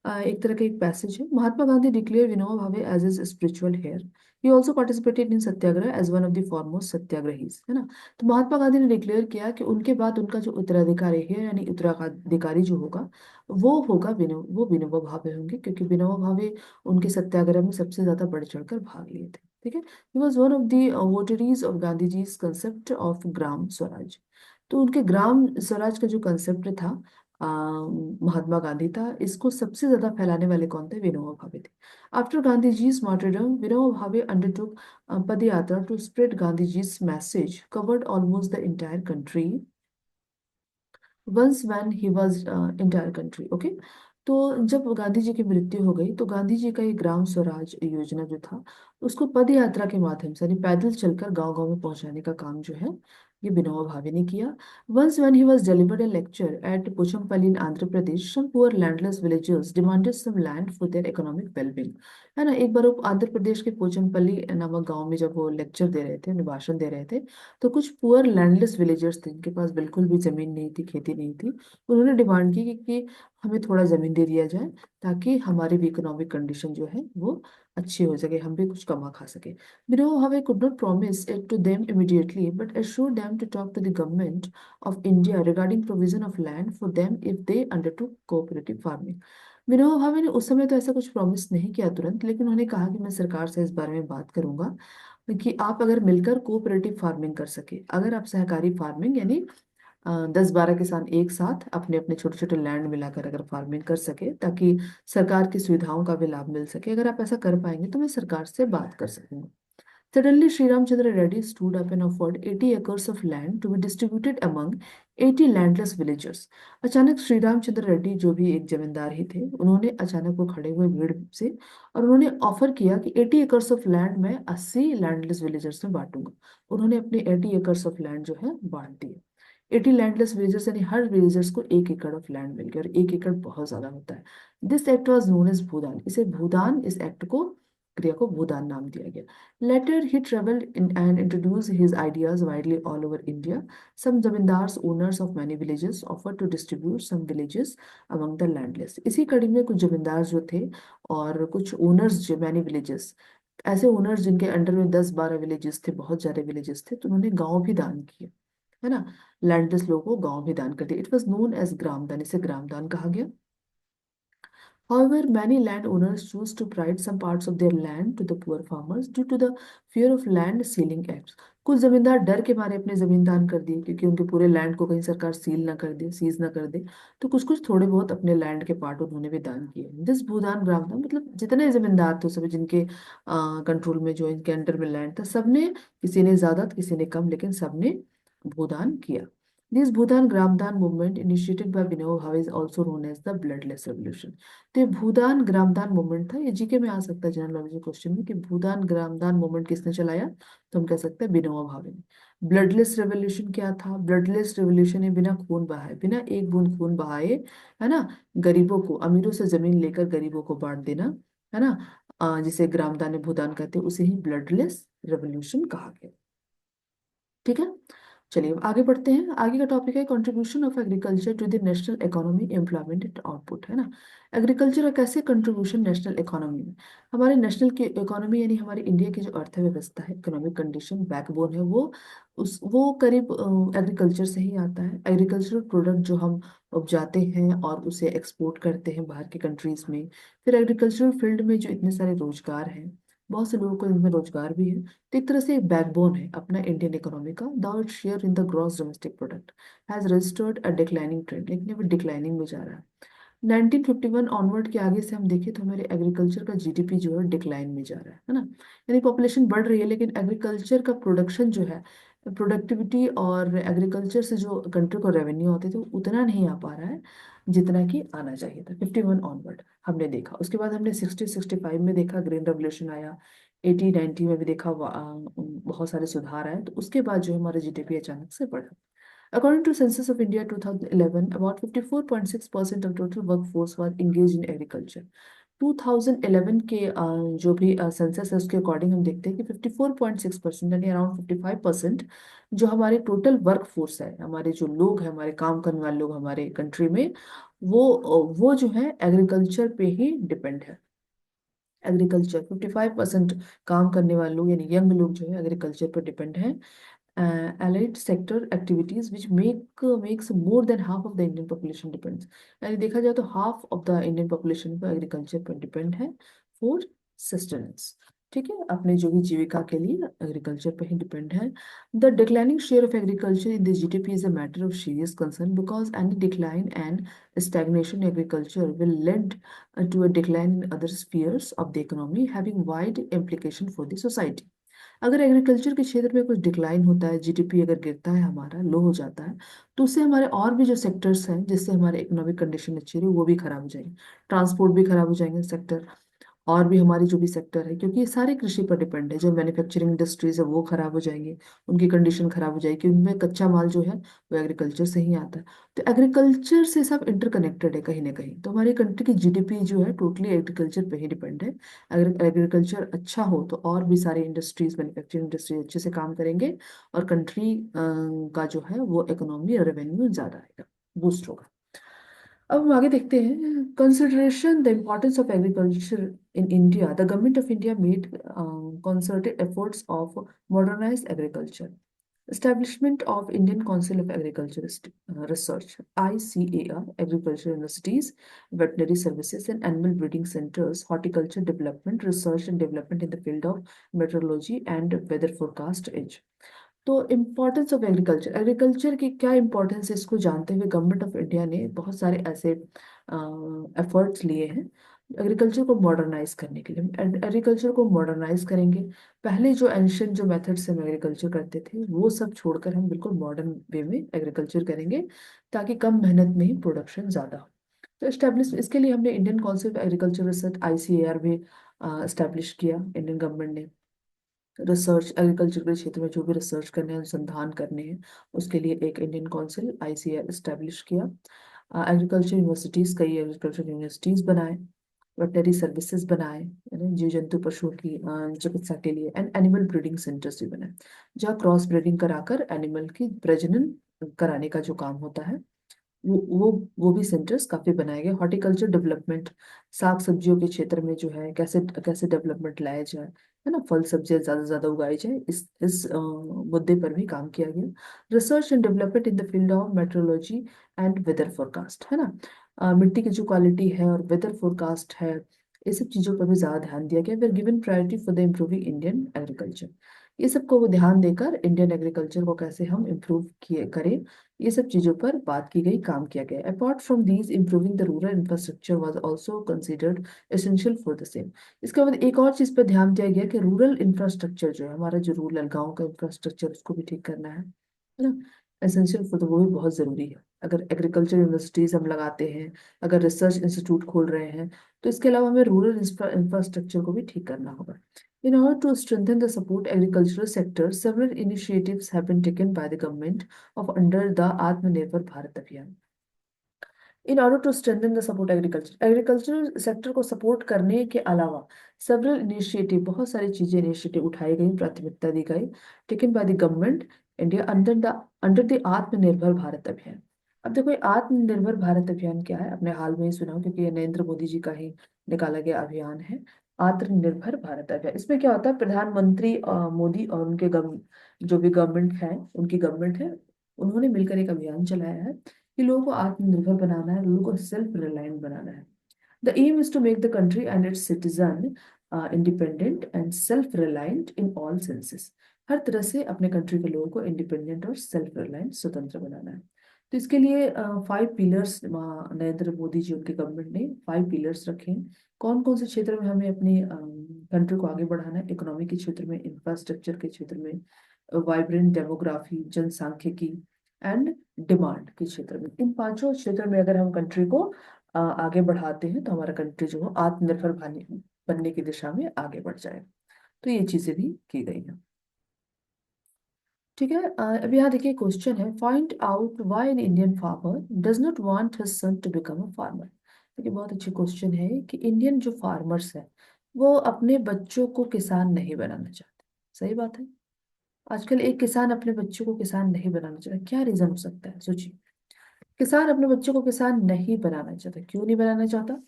एक तरह का एक पैसेज है। Mahatma Gandhi declare Vinoba Bhave as is spiritual heir. He also participated in satyagraha as one of the foremost satyagrahis, है ना। तो महात्मा गांधी ने डिक्लेयर किया कि उनके बाद उनका जो उत्तराधिकारी है, यानी उत्तराधिकारी जो होगा वो होगा वो विनोबा भावे होंगे, क्योंकि विनोबा भावे उनके सत्याग्रह में सबसे ज्यादा बढ़ चढ़कर भाग लिए थे। ठीक है, he was one of the votaries of Gandhi ji concept of Gram Swaraj. तो उनके ग्राम स्वराज का जो कंसेप्ट था, अ, महात्मा गांधी था, इसको सबसे ज्यादा फैलाने वाले कौन थे? विनोबा भावे थे। After Gandhi ji's martyrdom, Vinoba Bhave undertook padyatra to spread Gandhi ji's message, covered almost the entire country once when he was entire country. Okay, तो जब गांधी जी की मृत्यु हो गई तो गांधी जी का ये ग्राम स्वराज योजना जो था उसको पद यात्रा के माध्यम से, यानी पैदल चलकर गांव गांव में पहुंचाने का काम जो है ये विनोबा भावे ने किया। Once when he was delivered a lecture at Pochampalli in Andhra Pradesh, some poor landless villagers demanded some land for their economic wellbeing. है ना, एक बार वो आंध्र प्रदेश के पोचमपल्ली नामक गांव में जब वो लेक्चर दे रहे थे, उन्हें भाषण दे रहे थे, तो कुछ पुअर लैंडलेस विलेजर्स थे, जिनके पास बिल्कुल भी जमीन नहीं थी, खेती नहीं थी। उन्होंने डिमांड की कि हमें थोड़ा जमीन दे दिया जाए, ताकि हमारी भी इकोनॉमिक कंडीशन जो है वो अच्छी हो सके, हम भी कुछ कमा खा सके। Miro, however, could not promise it to them immediately, but assured them to talk to the government of India regarding provision of land for them if they undertook cooperative farming। Vinoba Bhave ने उस समय तो ऐसा कुछ प्रॉमिस नहीं किया तुरंत, लेकिन उन्होंने कहा कि मैं सरकार से इस बारे में बात करूंगा कि आप अगर मिलकर कोऑपरेटिव फार्मिंग कर सके, अगर आप सहकारी फार्मिंग यानी 10-12 किसान एक साथ अपने अपने छोटे छोटे लैंड मिलाकर अगर फार्मिंग कर सके, ताकि सरकार की सुविधाओं का भी लाभ मिल सके, अगर आप ऐसा कर पाएंगे तो मैं सरकार से बात कर सकूंगा। Suddenly, Sri Ramchandra Reddy stood up and offered 80 acres of land to be distributed among 80 landless villagers। अचानक श्री रामचंद्र रेड्डी, जो भी एक जमींदार ही थे, उन्होंने अचानक वो खड़े हुए भीड़ से और उन्होंने ऑफर किया कि 80 एकर्स ऑफ लैंड मैं 80 लैंडलेस विलेजर्स में बांटूंगा। उन्होंने अपने 80 एकर्स ऑफ लैंड जो है बांट दिए। 80 लैंडलेस विलेजर्स यानी हर विलेजर्स को 1 एकड़ ऑफ लैंड मिल गया, और 1 एकड़ बहुत ज्यादा होता है। This act was known as Bhoodan, इसे भूदान, इस एक्ट को, क्रिया को भूदान नाम दिया गया। Later, he traveled and introduced his ideas widely all over India. Some zamindars, owners of many villages, offered to distribute some villages among the landless। इसी कड़ी में कुछ जमींदार जो थे और कुछ ओनर्स, जो मैनी विलेजेस, ऐसे ओनर्स जिनके अंडर में 10-12 विलेजेस थे, बहुत सारे विलेजेस थे, तो उन्होंने गांव भी दान किए। है ना। लैंडलेस लोगों को गांव भी दान कर दिया। इट वॉज नोन एज ग्रामदान, इसे ग्रामदान कहा गया। However, many landowners choose to provide some parts of their land to the poor farmers due to the fear of land sealing acts. कुछ जमींदार डर के मारे अपने जमीन दान कर दिए, क्योंकि उनके पूरे लैंड को कहीं सरकार सील ना कर दे, सीज ना कर दे। तो कुछ कुछ थोड़े बहुत अपने लैंड के पार्ट उन्होंने भी दान किए। दिस भूदान ग्रामदान मतलब जितने जमींदार थे सभी, जिनके कंट्रोल में, जो इनके अंडर में लैंड था, सबने, किसी ने ज्यादा तो किसी ने कम, लेकिन सबने भूदान किया। This Bhutan Gramdan movement, initiated by Vinoba Bhave, is also known as the Bloodless Revolution. तो ये भूदान ग्रामदान मूवमेंट था। ये जीके में आ सकता है जनरल नॉलेज क्वेश्चन में कि भूदान ग्रामदान मूवमेंट किसने चलाया, तो हम कह सकते हैं विनोबा भावे ने। ब्लडलेस रेवोल्यूशन क्या था? ब्लडलेस रेवोल्यूशन है बिना खून बहाए, बिना एक बूंद खून बहाए, है ना, गरीबों को, अमीरों से जमीन लेकर गरीबों को बांट देना, है ना, जिसे ग्रामदान भूदान कहते हैं, उसे ही ब्लडलेस रेवोल्यूशन कहा गया। ठीक है, चलिए अब आगे बढ़ते हैं। आगे का टॉपिक है contribution of agriculture to the national economy, employment and output, है ना। एग्रीकल्चर का कैसे कंट्रीब्यूशन नेशनल इकोनॉमी में, हमारे नेशनल की इकोनॉमी यानी हमारी इंडिया की जो अर्थव्यवस्था है, इकोनॉमिक कंडीशन, बैकबोन है, वो करीब एग्रीकल्चर से ही आता है। एग्रीकल्चरल प्रोडक्ट जो हम उपजाते हैं और उसे एक्सपोर्ट करते हैं बाहर के कंट्रीज में, फिर एग्रीकल्चरल फील्ड में जो इतने सारे रोजगार हैं, बहुत से लोगों को इनमें रोजगार भी है। तो एक तरह से एक बैकबोन है अपना इंडियन इकोनॉमी का। The its share in the gross domestic product has registered a declining trend, लेकिन ये डिक्लाइनिंग में जा रहा है। 1951 ऑनवर्ड के आगे से हम देखें तो हमारे एग्रीकल्चर का जीडीपी जो है डिक्लाइन में जा रहा है ना। यानी पॉपुलेशन बढ़ रही है, लेकिन एग्रीकल्चर का प्रोडक्शन जो है, प्रोडक्टिविटी और एग्रीकल्चर से जो कंट्री को रेवेन्यू आते थे, वो उतना नहीं आ पा रहा है जितना कि आना चाहिए था। 51 ऑनवर्ड हमने देखा। उसके बाद हमने 60-65 में देखा ग्रीन रेवोल्यूशन आया। 80-90 में भी देखा बहुत सारे सुधार आए। तो उसके बाद जो हमारा जीडीपी अचानक से बढ़ा। According to Census of India 2011, about 54.6% of total workforce was engaged in agriculture. 2011 के जो भी सेंसस है उसके अकॉर्डिंग हम देखते हैं कि 54.6% यानी अराउंड 55% जो हमारे टोटल वर्क फोर्स है, हमारे जो लोग हैं, हमारे काम करने वाले लोग हमारे कंट्री में, वो जो है एग्रीकल्चर पे ही डिपेंड है। एग्रीकल्चर 55% काम करने वाले लोग यानी यंग लोग जो है एग्रीकल्चर पर डिपेंड है। allied sector activities which makes more than half of the Indian population depends, यानी देखा जाए तो half of the Indian population पर एग्रीकल्चर पर डिपेंड है फॉर सस्टेनेंस। ठीक है, अपने जो भी जीविका के लिए एग्रीकल्चर पर ही डिपेंड है। The declining share of agriculture in the GDP is a matter of serious concern because any decline and stagnation in agriculture will lead to a decline in other spheres of the economy having wide implication for the society। अगर agriculture के क्षेत्र में कुछ decline होता है, GDP अगर गिरता है, हमारा लो हो जाता है, तो उससे हमारे और भी जो सेक्टर्स हैं जिससे हमारे इकोनॉमिक कंडीशन अच्छी रही, वो भी खराब हो जाएंगे। ट्रांसपोर्ट भी खराब हो जाएंगे सेक्टर, और भी हमारी जो भी सेक्टर है, क्योंकि ये सारे कृषि पर डिपेंड है। जो मैन्युफैक्चरिंग इंडस्ट्रीज है वो खराब हो जाएंगे, उनकी कंडीशन खराब हो जाएगी, उनमें कच्चा माल जो है वो एग्रीकल्चर से ही आता है। तो एग्रीकल्चर से सब इंटरकनेक्टेड है कहीं ना कहीं। तो हमारी कंट्री की जीडीपी जो है टोटली एग्रीकल्चर पे ही डिपेंड है। अगर एग्रीकल्चर अच्छा हो तो और भी सारे इंडस्ट्रीज, मैन्युफैक्चरिंग इंडस्ट्री अच्छे से काम करेंगे, और कंट्री का जो है वो इकोनॉमी और रेवेन्यू ज्यादा आएगा, बूस्ट होगा। अब हम आगे देखते हैं consideration the importance of agriculture in India. The government of India made concerted efforts of modernized agriculture. Establishment of Indian Council of Agriculture Research (ICAR), agriculture universities, veterinary services, and animal breeding centers, horticulture development, research and development in the field of meteorology and weather forecast edge। तो importance of agriculture, agriculture की क्या importance है इसको जानते हुए government of India ने बहुत सारे ऐसे एफर्ट्स लिए हैं एग्रीकल्चर को मॉडर्नाइज करने के लिए। एग्रीकल्चर को मॉडर्नाइज करेंगे, पहले जो एंशियंट जो मेथड्स हम एग्रीकल्चर करते थे वो सब छोड़कर हम बिल्कुल मॉडर्न वे में एग्रीकल्चर करेंगे, ताकि कम मेहनत में ही प्रोडक्शन ज़्यादा हो। तो स्टैब्लिश इसके लिए हमने Indian council of agriculture research (ICAR) भी स्टैब्लिश किया इंडियन गवर्नमेंट ने। रिसर्च, एग्रीकल्चर के क्षेत्र में जो भी रिसर्च करने हैं, अनुसंधान करने हैं, उसके लिए एक इंडियन काउंसिल (ICAR) इस्टेब्लिश किया। एग्रीकल्चर यूनिवर्सिटीज, कई एग्रीकल्चर यूनिवर्सिटीज बनाए, वेटनरी सर्विसेज बनाए, यानी जीव जंतु पशुओं की चिकित्सा के लिए, एंड एनिमल ब्रीडिंग सेंटर्स भी बनाए, जहाँ क्रॉस ब्रीडिंग कराकर एनिमल की प्रजनन कराने का जो काम होता है वो वो भी सेंटर्स काफी बनाए गए। हॉर्टिकल्चर डेवलपमेंट, साग सब्जियों के क्षेत्र में जो है कैसे कैसे डेवलपमेंट लाया जाए, है ना, फल सब्जियां ज्यादा से ज्यादा उगाई जाए, इस मुद्दे पर भी काम किया गया। Research and development in the field of metrology and weather forecast, है ना, मिट्टी की जो क्वालिटी है और वेदर फोरकास्ट है, ये सब चीजों पर भी ज्यादा ध्यान दिया गया। वे given priority for the improving Indian agriculture. ये सबको वो ध्यान देकर इंडियन एग्रीकल्चर को कैसे हम इम्प्रूव किए करें, ये सब चीजों पर बात की गई, काम किया गया। Apart from these, improving the rural infrastructure was also considered essential for the same. इसके बाद एक और चीज पर ध्यान दिया गया कि रूरल इंफ्रास्ट्रक्चर जो है हमारा, जो रूरल गांव का इंफ्रास्ट्रक्चर, उसको भी ठीक करना है ना, एसेंशियल फॉर द, वो भी बहुत जरूरी है। अगर एग्रीकल्चर यूनिवर्सिटीज हम लगाते हैं, अगर रिसर्च इंस्टीट्यूट खोल रहे हैं, तो इसके अलावा हमें रूरल इंफ्रास्ट्रक्चर को भी ठीक करना होगा। In order to strengthen the support agricultural sector, several initiatives have been taken by the government of under the Atmanirbhar Bharat Abhiyan. In order to strengthen the support agriculture, agriculture sector को support करने के अलावा several initiative, बहुत सारी चीजें initiative उठाई गई, प्राथमिकता दी गई, taken by the government India under the आत्मनिर्भर भारत अभियान। अब देखो, ये आत्मनिर्भर भारत अभियान क्या है, आपने हाल में ही सुना हो, क्योंकि ये नरेंद्र मोदी जी का ही निकाला गया अभियान है, आत्मनिर्भर भारत अभियान। इसमें क्या होता है, प्रधानमंत्री मोदी और उनके जो भी गवर्नमेंट है, उनकी गवर्नमेंट है, उन्होंने मिलकर एक अभियान चलाया है कि लोगों को आत्मनिर्भर बनाना है, लोगों को सेल्फ रिलायंट बनाना है। The aim is to make the country and its citizen independent and self reliant in all senses. हर तरह से अपने कंट्री के लोगों को इंडिपेंडेंट और सेल्फ रिलायंट, स्वतंत्र बनाना है। तो इसके लिए 5 पिलर्स नरेंद्र मोदी जी, उनके गवर्नमेंट ने 5 पिलर्स रखे हैं। कौन कौन से क्षेत्र में हमें अपनी कंट्री को आगे बढ़ाना है? इकोनॉमी के क्षेत्र में, इंफ्रास्ट्रक्चर के क्षेत्र में, वाइब्रेंट डेमोग्राफी, जनसांख्यिकी एंड डिमांड के क्षेत्र में। इन पांचों क्षेत्र में अगर हम कंट्री को आगे बढ़ाते हैं, तो हमारा कंट्री जो है आत्मनिर्भर बनने की दिशा में आगे बढ़ जाए। तो ये चीजें भी की गई हैं। ठीक है, अब यहाँ देखिए क्वेश्चन है, find out why an Indian farmer does not want his son to become a farmer. देखिए, बहुत अच्छी क्वेश्चन है कि इंडियन जो फार्मर्स हैं, वो अपने बच्चों को किसान नहीं बनाना चाहते। सही बात है, आजकल एक किसान अपने बच्चों को किसान नहीं बनाना चाहता। क्या रीजन हो सकता है, सोचिए। किसान अपने बच्चों को किसान नहीं बनाना चाहता, क्यों नहीं बनाना चाहता?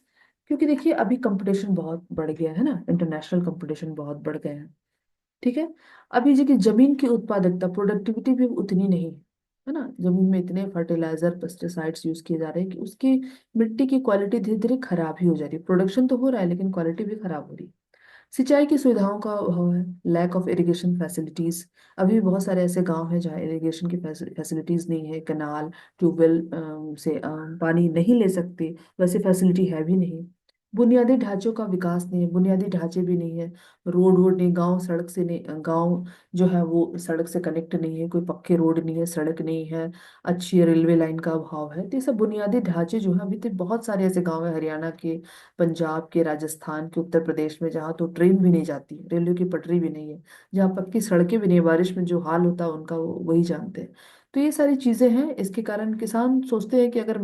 क्योंकि देखिए, अभी कंपटीशन बहुत बढ़ गया है ना, इंटरनेशनल कंपटीशन बहुत बढ़ गए हैं। ठीक है, अभी जो कि जमीन की उत्पादकता, प्रोडक्टिविटी भी उतनी नहीं है ना, जमीन में इतने फर्टिलाइजर, पेस्टिसाइड्स यूज किए जा रहे हैं कि उसकी मिट्टी की क्वालिटी धीरे धीरे खराब ही हो जा रही है। प्रोडक्शन तो हो रहा है, लेकिन क्वालिटी भी खराब हो रही है। सिंचाई की सुविधाओं का अभाव है, लैक ऑफ इरिगेशन फैसिलिटीज। अभी भी बहुत सारे ऐसे गांव हैं जहाँ इरिगेशन की फैसिलिटीज नहीं है, कनाल, ट्यूबवेल से पानी नहीं ले सकते, वैसे फैसिलिटी है भी नहीं। बुनियादी ढांचों का विकास नहीं है, बुनियादी ढांचे भी नहीं है, रोड वोड नहीं, गांव सड़क से नहीं, गांव जो है वो सड़क से कनेक्ट नहीं है, कोई पक्के रोड नहीं है, सड़क नहीं है, अच्छी रेलवे लाइन का अभाव है। तो ये सब बुनियादी ढांचे जो है, अभी तो बहुत सारे ऐसे गांव है हरियाणा के, पंजाब के, राजस्थान के, उत्तर प्रदेश में, जहाँ तो ट्रेन भी नहीं जाती, रेलवे की पटरी भी नहीं है, जहाँ पक्की सड़कें भी नहीं, बारिश में जो हाल होता है उनका वो वही जानते हैं। तो ये सारी चीजें हैं, इसके कारण किसान सोचते हैं कि अगर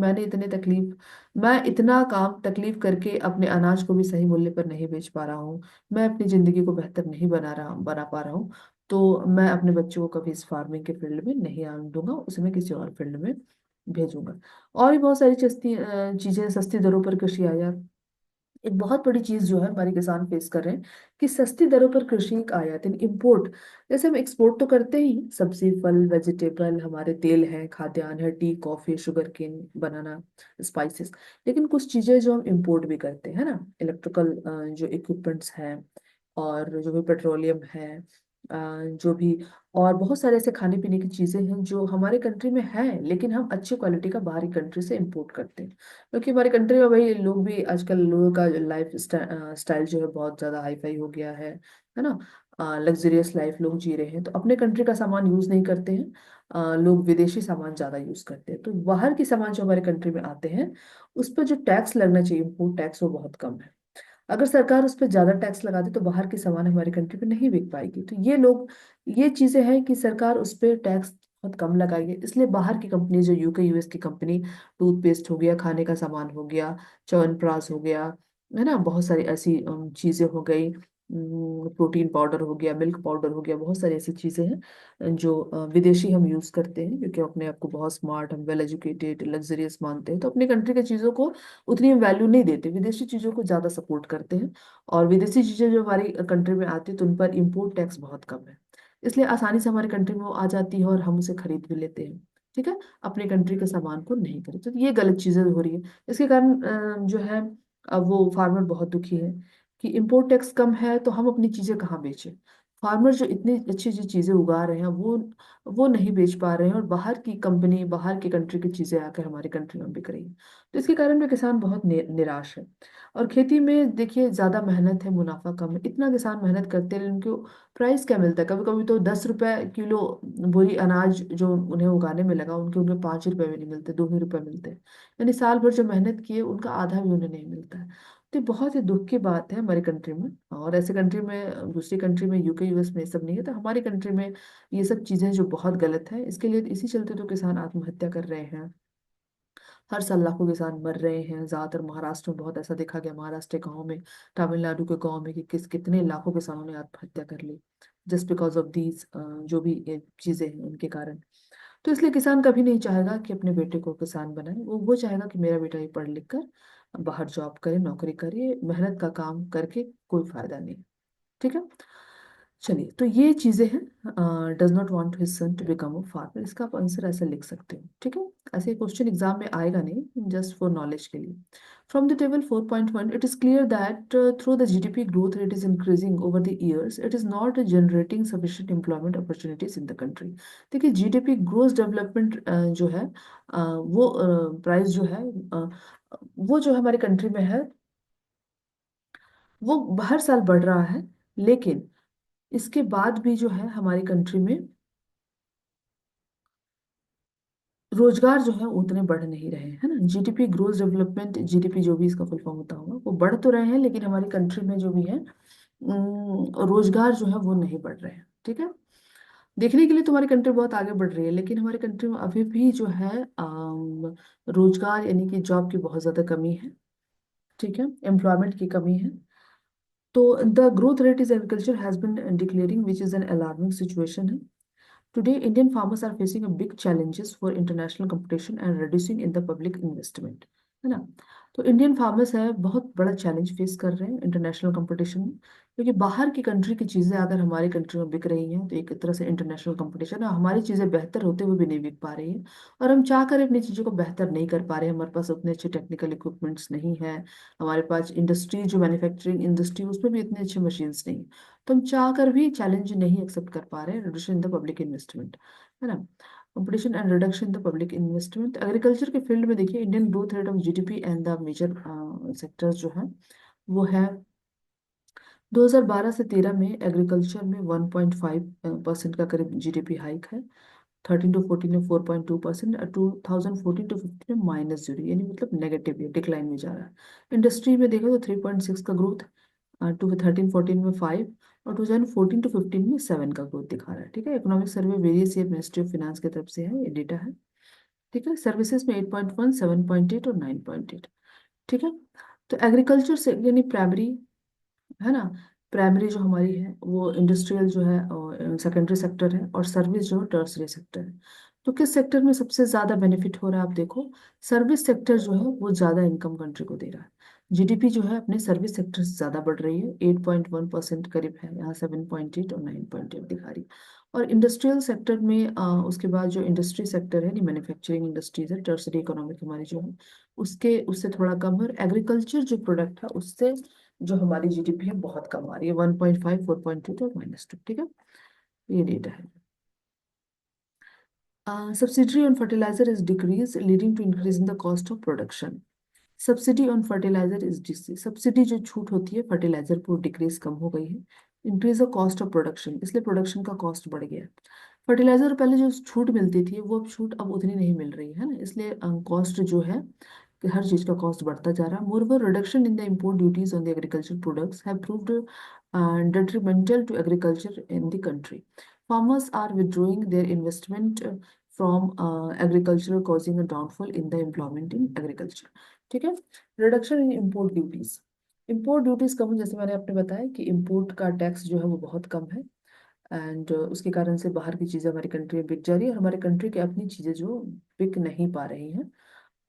मैं इतना काम तकलीफ करके अपने अनाज को भी सही मूल्य पर नहीं बेच पा रहा हूँ, मैं अपनी जिंदगी को बेहतर नहीं बना पा रहा हूँ, तो मैं अपने बच्चों को कभी इस फार्मिंग के फील्ड में नहीं आने दूंगा, उसे मैं किसी और फील्ड में भेजूंगा। और भी बहुत सारी चीजें, सस्ती दरों पर कृषि आयात, एक बहुत बड़ी चीज जो है हमारे किसान फेस कर रहे हैं, कि सस्ती दरों पर कृषि का आयात, इम्पोर्ट। जैसे हम एक्सपोर्ट तो करते ही सब्जी, फल, वेजिटेबल, हमारे तेल है, खाद्यान्न है, टी, कॉफी, शुगर केन, बनाना, स्पाइसेस, लेकिन कुछ चीजें जो हम इम्पोर्ट भी करते हैं ना, इलेक्ट्रिकल जो इक्विपमेंट्स हैं, और जो भी पेट्रोलियम है, जो भी, और बहुत सारे ऐसे खाने पीने की चीजें हैं जो हमारे कंट्री में है, लेकिन हम अच्छी क्वालिटी का बाहरी कंट्री से इम्पोर्ट करते हैं। क्योंकि हमारी कंट्री में भाई, लोग भी आजकल, लोगों का लाइफ स्टाइल जो है बहुत ज्यादा हाई फाई हो गया है ना, लग्जरियस लाइफ लोग जी रहे हैं, तो अपने कंट्री का सामान यूज नहीं करते हैं, लोग विदेशी सामान ज्यादा यूज करते हैं। तो बाहर के सामान जो हमारे कंट्री में आते हैं, उस पर जो टैक्स लगना चाहिए, इम्पोर्ट टैक्स, वो बहुत कम है। अगर सरकार उस पर ज्यादा टैक्स लगा दे, तो बाहर की सामान हमारी कंट्री में नहीं बिक पाएगी। तो ये चीजें हैं कि सरकार उस पर टैक्स बहुत कम लगाई है, इसलिए बाहर की कंपनी, जो यूके यूएस की कंपनी, टूथपेस्ट हो गया, खाने का सामान हो गया, च्यवनप्राश हो गया, है ना, बहुत सारी ऐसी चीजें हो गई, प्रोटीन पाउडर हो गया, मिल्क पाउडर हो गया, बहुत सारी ऐसी चीज़ें हैं जो विदेशी हम यूज़ करते हैं, क्योंकि अपने आप को बहुत स्मार्ट, हम वेल एजुकेटेड, लग्जरियस मानते हैं, तो अपनी कंट्री की चीज़ों को उतनी हम वैल्यू नहीं देते, विदेशी चीज़ों को ज़्यादा सपोर्ट करते हैं। और विदेशी चीज़ें जो हमारी कंट्री में आती है तो उन पर इम्पोर्ट टैक्स बहुत कम है, इसलिए आसानी से हमारी कंट्री में वो आ जाती है और हम उसे खरीद भी लेते हैं। ठीक है, अपने कंट्री के सामान को नहीं खरीदते, तो ये गलत चीज़ें हो रही है। इसके कारण जो है अब वो फार्मर बहुत दुखी है कि इम्पोर्ट टैक्स कम है तो हम अपनी चीज़ें कहाँ बेचें। फार्मर जो इतनी अच्छी अच्छी चीज़ें उगा रहे हैं वो नहीं बेच पा रहे हैं, और बाहर की कंपनी, बाहर की कंट्री की चीज़ें आकर हमारी कंट्री में बिक रही हैं। तो इसके कारण भी किसान बहुत निराश है। और खेती में देखिए ज़्यादा मेहनत है, मुनाफा कम है, इतना किसान मेहनत करते हैं, उनको प्राइस क्या मिलता है? कभी कभी तो 10 रुपए किलो बोरी अनाज जो उन्हें उगाने में लगा, उनके उन्हें 5 रुपए भी नहीं मिलते, 2 ही रुपए मिलते हैं। यानी साल भर जो मेहनत की है उनका आधा भी उन्हें नहीं मिलता है। तो ये बहुत ही दुख की बात है हमारी कंट्री में। और ऐसे कंट्री में, दूसरी कंट्री में, यूके यूएस में ये सब नहीं है, तो हमारी कंट्री में ये सब चीज़ें जो बहुत गलत है, इसके लिए इसी चलते तो किसान आत्महत्या कर रहे हैं। हर साल लाखों किसान मर रहे हैं, ज्यादातर महाराष्ट्र में बहुत ऐसा देखा गया, महाराष्ट्र के गाँव में, तमिलनाडु के गाँव में, कि कितने लाखों किसानों ने आत्महत्या कर ली, जस्ट बिकॉज ऑफ दीज जो भी ये चीजें हैं उनके कारण। तो इसलिए किसान कभी नहीं चाहेगा कि अपने बेटे को किसान बनाए, वो चाहेगा कि मेरा बेटा ये पढ़ लिख कर बाहर जॉब करे, नौकरी करे, मेहनत का काम करके कोई फायदा नहीं। ठीक है, चलिए, तो ये चीजें हैं। Does not want his son to become a farmer, इसका आप आंसर ऐसे लिख सकते हो। ठीक है, ऐसे क्वेश्चन एग्जाम में आएगा नहीं, जस्ट फॉर नॉलेज के लिए। From the table 4.1 it is clear that through the GDP growth rate is increasing over the years, it is not generating sufficient employment opportunities in the country. देखिए, GDP growth development जो है, वो price जो है, वो जो हमारी country में है, वो हर साल बढ़ रहा है, लेकिन इसके बाद भी जो है हमारी कंट्री में रोजगार जो है उतने बढ़ नहीं रहे हैं, है ना। जीडीपी ग्रोथ डेवलपमेंट, जीडीपी जो भी इसका फुल फॉर्म होता होगा, वो बढ़ तो रहे हैं, लेकिन हमारी कंट्री में जो भी है रोजगार जो है वो नहीं बढ़ रहे हैं। ठीक है, देखने के लिए तुम्हारी कंट्री बहुत आगे बढ़ रही है, लेकिन हमारी कंट्री में अभी भी जो है रोजगार यानी कि जॉब की बहुत ज्यादा कमी है। ठीक है, एम्प्लॉयमेंट की कमी है। तो the growth rate is agriculture has been declaring which is an alarming situation है। Today, Indian farmers are facing a big challenges for international competition and reducing in the public investment, है ना। तो Indian farmers है, बहुत बड़ा challenge face कर रहे हैं इंटरनेशनल कंपटीशन में, क्योंकि बाहर की कंट्री की चीज़ें अगर हमारी कंट्री में बिक रही हैं तो एक तरह से इंटरनेशनल कंपटीशन है, हमारी चीज़ें बेहतर होते हुए भी नहीं बिक पा रही हैं। और हम चाह कर अपनी चीज़ों को बेहतर नहीं कर पा रहे हैं, हमारे पास उतने अच्छे टेक्निकल इक्विपमेंट्स नहीं है, हमारे पास इंडस्ट्री, जो मैन्युफैक्चरिंग इंडस्ट्री, उसमें भी इतने अच्छे मशीन्स नहीं है। तो हम चाह कर भी चैलेंज नहीं एक्सेप्ट कर पा रहे हैं, reduction in the public investment, है ना। Competition and reduction in the public investment, agriculture के फील्ड में देखिए, Indian growth rate of GDP and the major sectors जो है, वो है 2012 से 13 में एग्रीकल्चर में 1.5% का करीब जीडीपी हाइक है, 13 टू 14 में 4.2%, 2014 टू 15 में -0, यानी मतलब नेगेटिव, डिक्लाइन में जा रहा है। इंडस्ट्री में देखो तो 3.6 का ग्रोथ, 2013-14 में 5, और 2014 टू 15 में 7 का ग्रोथ दिखा रहा है। ठीक है, economic survey various year ministry of finance की तरफ से है, ये डेटा है। ठीक है, सर्विसेज में 8.1, 7.8 और 9.8। ठीक है, तो एग्रीकल्चर से यानी प्राइमरी, है ना, प्राइमरी जो हमारी है वो इंडस्ट्रियल जो है, और सेकेंडरी सेक्टर है, और सर्विस जो टर्सरी सेक्टर है। तो किस सेक्टर में सबसे ज्यादा बेनिफिट हो रहा है, आप देखो, सर्विस सेक्टर जो है वो ज्यादा इनकम कंट्री को दे रहा है। जीडीपी जो है अपने सर्विस सेक्टर से ज्यादा बढ़ रही है, 8.1% करीब है यहाँ, 7.8 और 9.8 दिखा रही है। और इंडस्ट्रियल सेक्टर में उसके बाद जो इंडस्ट्री सेक्टर है, मैन्युफैक्चरिंग इंडस्ट्रीज है, टर्सरी इकोनॉमिक हमारी जो है, उसके उससे थोड़ा कम है। और एग्रीकल्चर जो प्रोडक्ट है उससे जो हमारी जीडीपी है बहुत कम आ रही है, 1.5, 4.2 और -2। ठीक है, ये डेटा है। Subsidy on fertiliser is decrease leading to increase in the cost of production. Subsidy on fertiliser is decrease, subsidy जो छूट होती है फर्टिलाइजर पर, डिक्रीज कम हो गई है। Increase the cost of production, इसलिए प्रोडक्शन का कॉस्ट बढ़ गया है। फर्टिलाइजर पहले जो छूट मिलती थी वो अब छूट अब उतनी नहीं मिल रही है ना, इसलिए कॉस्ट जो है कि हर चीज का कॉस्ट बढ़ता जा रहा है। Moreover, reduction in the import duties on the agriculture products have proved detrimental to agriculture in the country. Farmers are withdrawing their investment from agriculture, causing a downfall in the employment in agriculture. ठीक है, reduction in import duties, import duties कम, जैसे मैंने आपने बताया कि import का tax जो है वो बहुत कम है। एंड उसके कारण से बाहर की चीज़ें हमारी कंट्री में बिक जा रही है, और हमारे कंट्री की अपनी चीज़ें जो बिक नहीं पा रही हैं।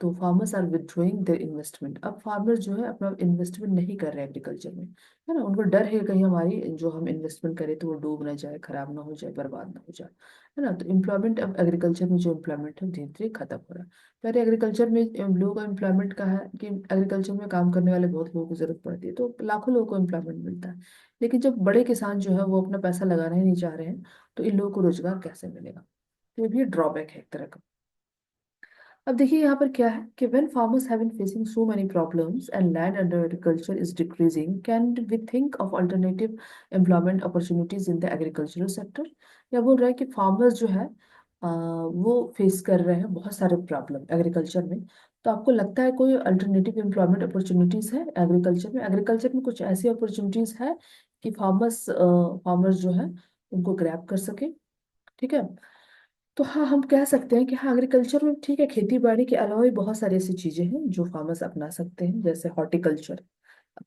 तो farmers are withdrawing their investment. अब फार्मर्स जो है अपना इन्वेस्टमेंट नहीं कर रहे हैं एग्रीकल्चर में, है ना। उनको डर है कहीं हमारी जो हम इन्वेस्टमेंट करें तो वो डूब ना जाए, खराब ना हो जाए, बर्बाद ना हो जाए, है ना। तो एम्प्लॉयमेंट अब एग्रीकल्चर में जो एम्प्लॉयमेंट है धीरे धीरे खत्म हो रहा है। पहले एग्रीकल्चर में लोगों का एम्प्लॉयमेंट का है कि एग्रीकल्चर में काम करने वाले बहुत लोगों की जरूरत पड़ती है, तो लाखों लोगों को एम्प्लॉयमेंट मिलता है। लेकिन जब बड़े किसान जो है वो अपना पैसा लगाना ही नहीं चाह रहे हैं, तो इन लोगों को रोजगार कैसे मिलेगा। तो ये भी ड्रॉबैक है एक तरह का। अब देखिए यहाँ पर क्या है कि when farmers have been facing so many problems and land under agriculture is decreasing, can we think of alternative employment opportunities in the agricultural sector? या बोल रहा है कि farmers जो है वो फेस कर रहे हैं बहुत सारे प्रॉब्लम एग्रीकल्चर में। तो आपको लगता है कोई अल्टरनेटिव एम्प्लॉयमेंट अपॉर्चुनिटीज है एग्रीकल्चर में? एग्रीकल्चर में कुछ ऐसी अपॉर्चुनिटीज है कि फार्मर्स जो है उनको ग्रैब कर सके। ठीक है। तो हाँ, हम कह सकते हैं कि हाँ, एग्रीकल्चर में ठीक है, खेती बाड़ी के अलावा भी बहुत सारी ऐसी चीजें हैं जो फार्मर्स अपना सकते हैं, जैसे हॉर्टिकल्चर।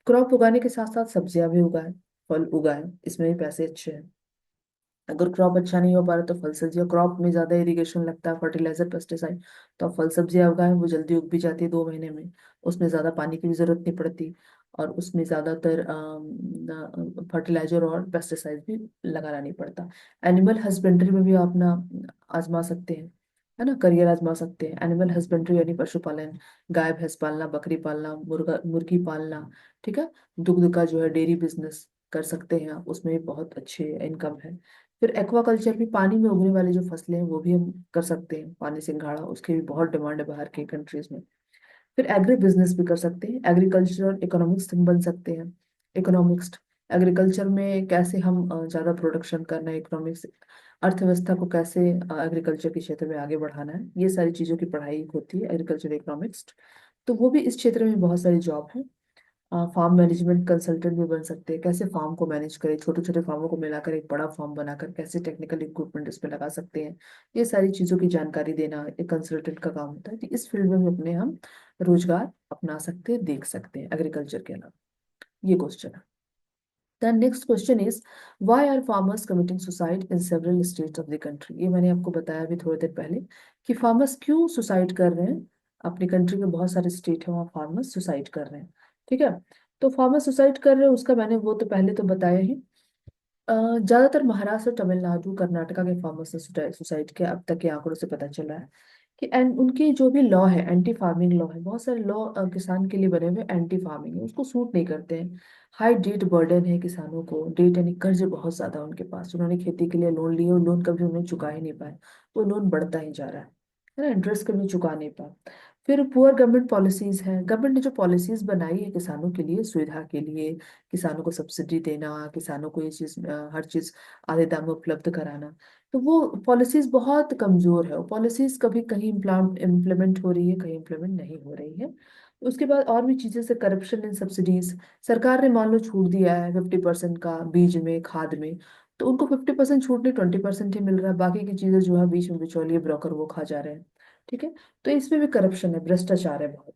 क्रॉप उगाने के साथ साथ सब्जियां भी उगाएं, फल उगाएं, इसमें भी पैसे अच्छे हैं। अगर क्रॉप अच्छा नहीं हो पा रहा तो फल सब्जियां, क्रॉप में ज्यादा इरिगेशन लगता है, फर्टिलाइजर पेस्टिसाइड, तो आप फल सब्जियां उगाएं, वो जल्दी उग भी जाती है 2 महीने में। उसमें ज्यादा पानी की भी जरूरत नहीं पड़ती, और उसमें ज्यादातर फर्टिलाइजर और पेस्टिसाइड भी लगाना नहीं पड़ता। एनिमल हस्बेंड्री में भी आप ना आजमा सकते हैं, है ना, करियर आजमा सकते हैं। एनिमल हस्बेंड्री यानी पशुपालन, गाय भैंस पालना, बकरी पालना, मुर्गा मुर्गी पालना। ठीक है। दुग्ध का जो है डेयरी बिजनेस कर सकते हैं आप, उसमें भी बहुत अच्छे इनकम है। फिर एक्वाकल्चर भी, पानी में उगने वाली जो फसलें हैं वो भी हम कर सकते हैं, पानी सिंघाड़ा, उसकी भी बहुत डिमांड है बाहर के कंट्रीज में। फिर एग्री बिजनेस भी कर सकते हैं, एग्रीकल्चरल इकोनॉमिक्स हम बन सकते हैं। इकोनॉमिक्स, एग्रीकल्चर में कैसे हम ज्यादा प्रोडक्शन करना है, इकोनॉमिक्स, अर्थव्यवस्था को कैसे एग्रीकल्चर के क्षेत्र में आगे बढ़ाना है, ये सारी चीजों की पढ़ाई होती है एग्रीकल्चर इकोनॉमिक्स। तो वो भी इस क्षेत्र में बहुत सारी जॉब है। फार्म मैनेजमेंट कंसल्टेंट भी बन सकते हैं, कैसे फार्म को मैनेज करें, छोटे छोटे फार्मों को मिलाकर एक बड़ा फार्म बनाकर कैसे टेक्निकल इक्विपमेंट इसमें लगा सकते हैं। ये सारी चीज़ों की जानकारी देना एक कंसल्टेंट का काम होता है। तो इस फील्ड में भी अपने हम रोजगार अपना सकते हैं, देख सकते हैं एग्रीकल्चर के अलावा। ये क्वेश्चन है। The next question is, why are farmers committing suicide in several states of the country? ये मैंने आपको बताया अभी थोड़ी देर पहले कि फार्मर्स क्यों सुसाइड कर रहे हैं। अपनी कंट्री में बहुत सारे स्टेट है वहाँ फार्मर्स सुसाइड कर रहे हैं। ठीक है। तो फार्मर सुसाइड कर रहे हैं उसका मैंने वो तो पहले तो बताया ही। ज्यादातर महाराष्ट्र, तमिलनाडु, कर्नाटका के फार्मर्स ने सुसाइड किया, अब तक के आंकड़ों से पता चला है कि एंड उनकी जो भी लॉ है, एंटी फार्मिंग लॉ है, बहुत सारे लॉ किसान के लिए बने हुए एंटी फार्मिंग है, उसको सूट नहीं करते हैं। हाई डेट बर्डन है किसानों को, डेट यानी कर्ज बहुत ज्यादा उनके पास, उन्होंने खेती के लिए लोन लिए और लोन कभी उन्हें चुका ही नहीं पाए, वो लोन बढ़ता ही जा रहा है ना, इंटरेस्ट कभी चुका नहीं पाए। फिर पुअर गवर्नमेंट पॉलिसीज है, गवर्नमेंट ने जो पॉलिसीज बनाई है किसानों के लिए, सुविधा के लिए, किसानों को सब्सिडी देना, किसानों को ये चीज हर चीज आधे दाम में उपलब्ध कराना, तो वो पॉलिसीज बहुत कमजोर है। वो पॉलिसीज कभी कहीं इम्प्लीमेंट हो रही है, कहीं इम्प्लीमेंट नहीं हो रही है। उसके बाद और भी चीजें से करप्शन इन सब्सिडीज, सरकार ने मान लो छूट दिया है 50% का बीज में, खाद में, तो उनको 50% छूट नहीं, 20% ही मिल रहा है, बाकी की चीजें जो है बीच में बिचौलिए ब्रोकर वो खा जा रहे हैं। ठीक है। तो इसमें भी करप्शन है, भ्रष्टाचार है बहुत।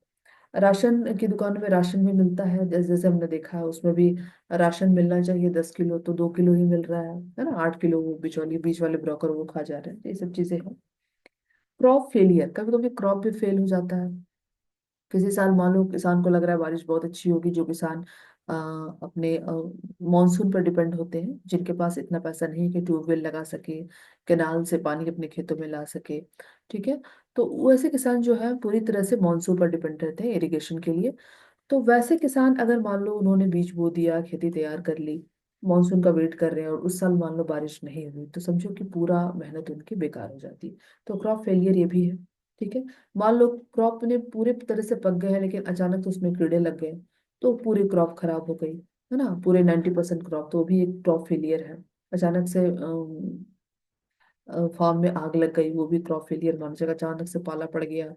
राशन की दुकानों में राशन भी मिलता है, जैसे जैसे हमने देखा है, उसमें भी राशन मिलना चाहिए 10 किलो तो 2 किलो ही मिल रहा है ना, 8 किलो वो बिचौली बीच वाले ब्रोकर वो खा जा रहे हैं। तो ये सब चीजें हैं। क्रॉप फेलियर, कभी कभी क्रॉप भी फेल हो जाता है। किसी साल मान लो किसान को लग रहा है बारिश बहुत अच्छी होगी, जो किसान अपने मॉनसून पर डिपेंड होते हैं, जिनके पास इतना पैसा नहीं है कि ट्यूबवेल लगा सके, कैनाल से पानी अपने खेतों में ला सके। ठीक है। तो वैसे किसान जो है पूरी तरह से मॉनसून पर डिपेंड रहते हैं इरिगेशन के लिए। तो वैसे किसान अगर मान लो उन्होंने बीज बो दिया, खेती तैयार कर ली, मॉनसून का वेट कर रहे हैं और उस साल मान लो बारिश नहीं हुई, तो समझो कि पूरा मेहनत उनकी बेकार हो जाती। तो क्रॉप फेलियर ये भी है। ठीक है। मान लो क्रॉप ने पूरे तरह से पक गए हैं, लेकिन अचानक तो उसमें कीड़े लग गए, तो पूरी क्रॉप खराब हो गई, है ना, पूरे 90% क्रॉप, तो वो भी एक क्रॉप फेलियर है। अचानक से फार्म में आग लग गई, वो भी क्रॉप फेलियर माना जाएगा। अचानक से पाला पड़ गया,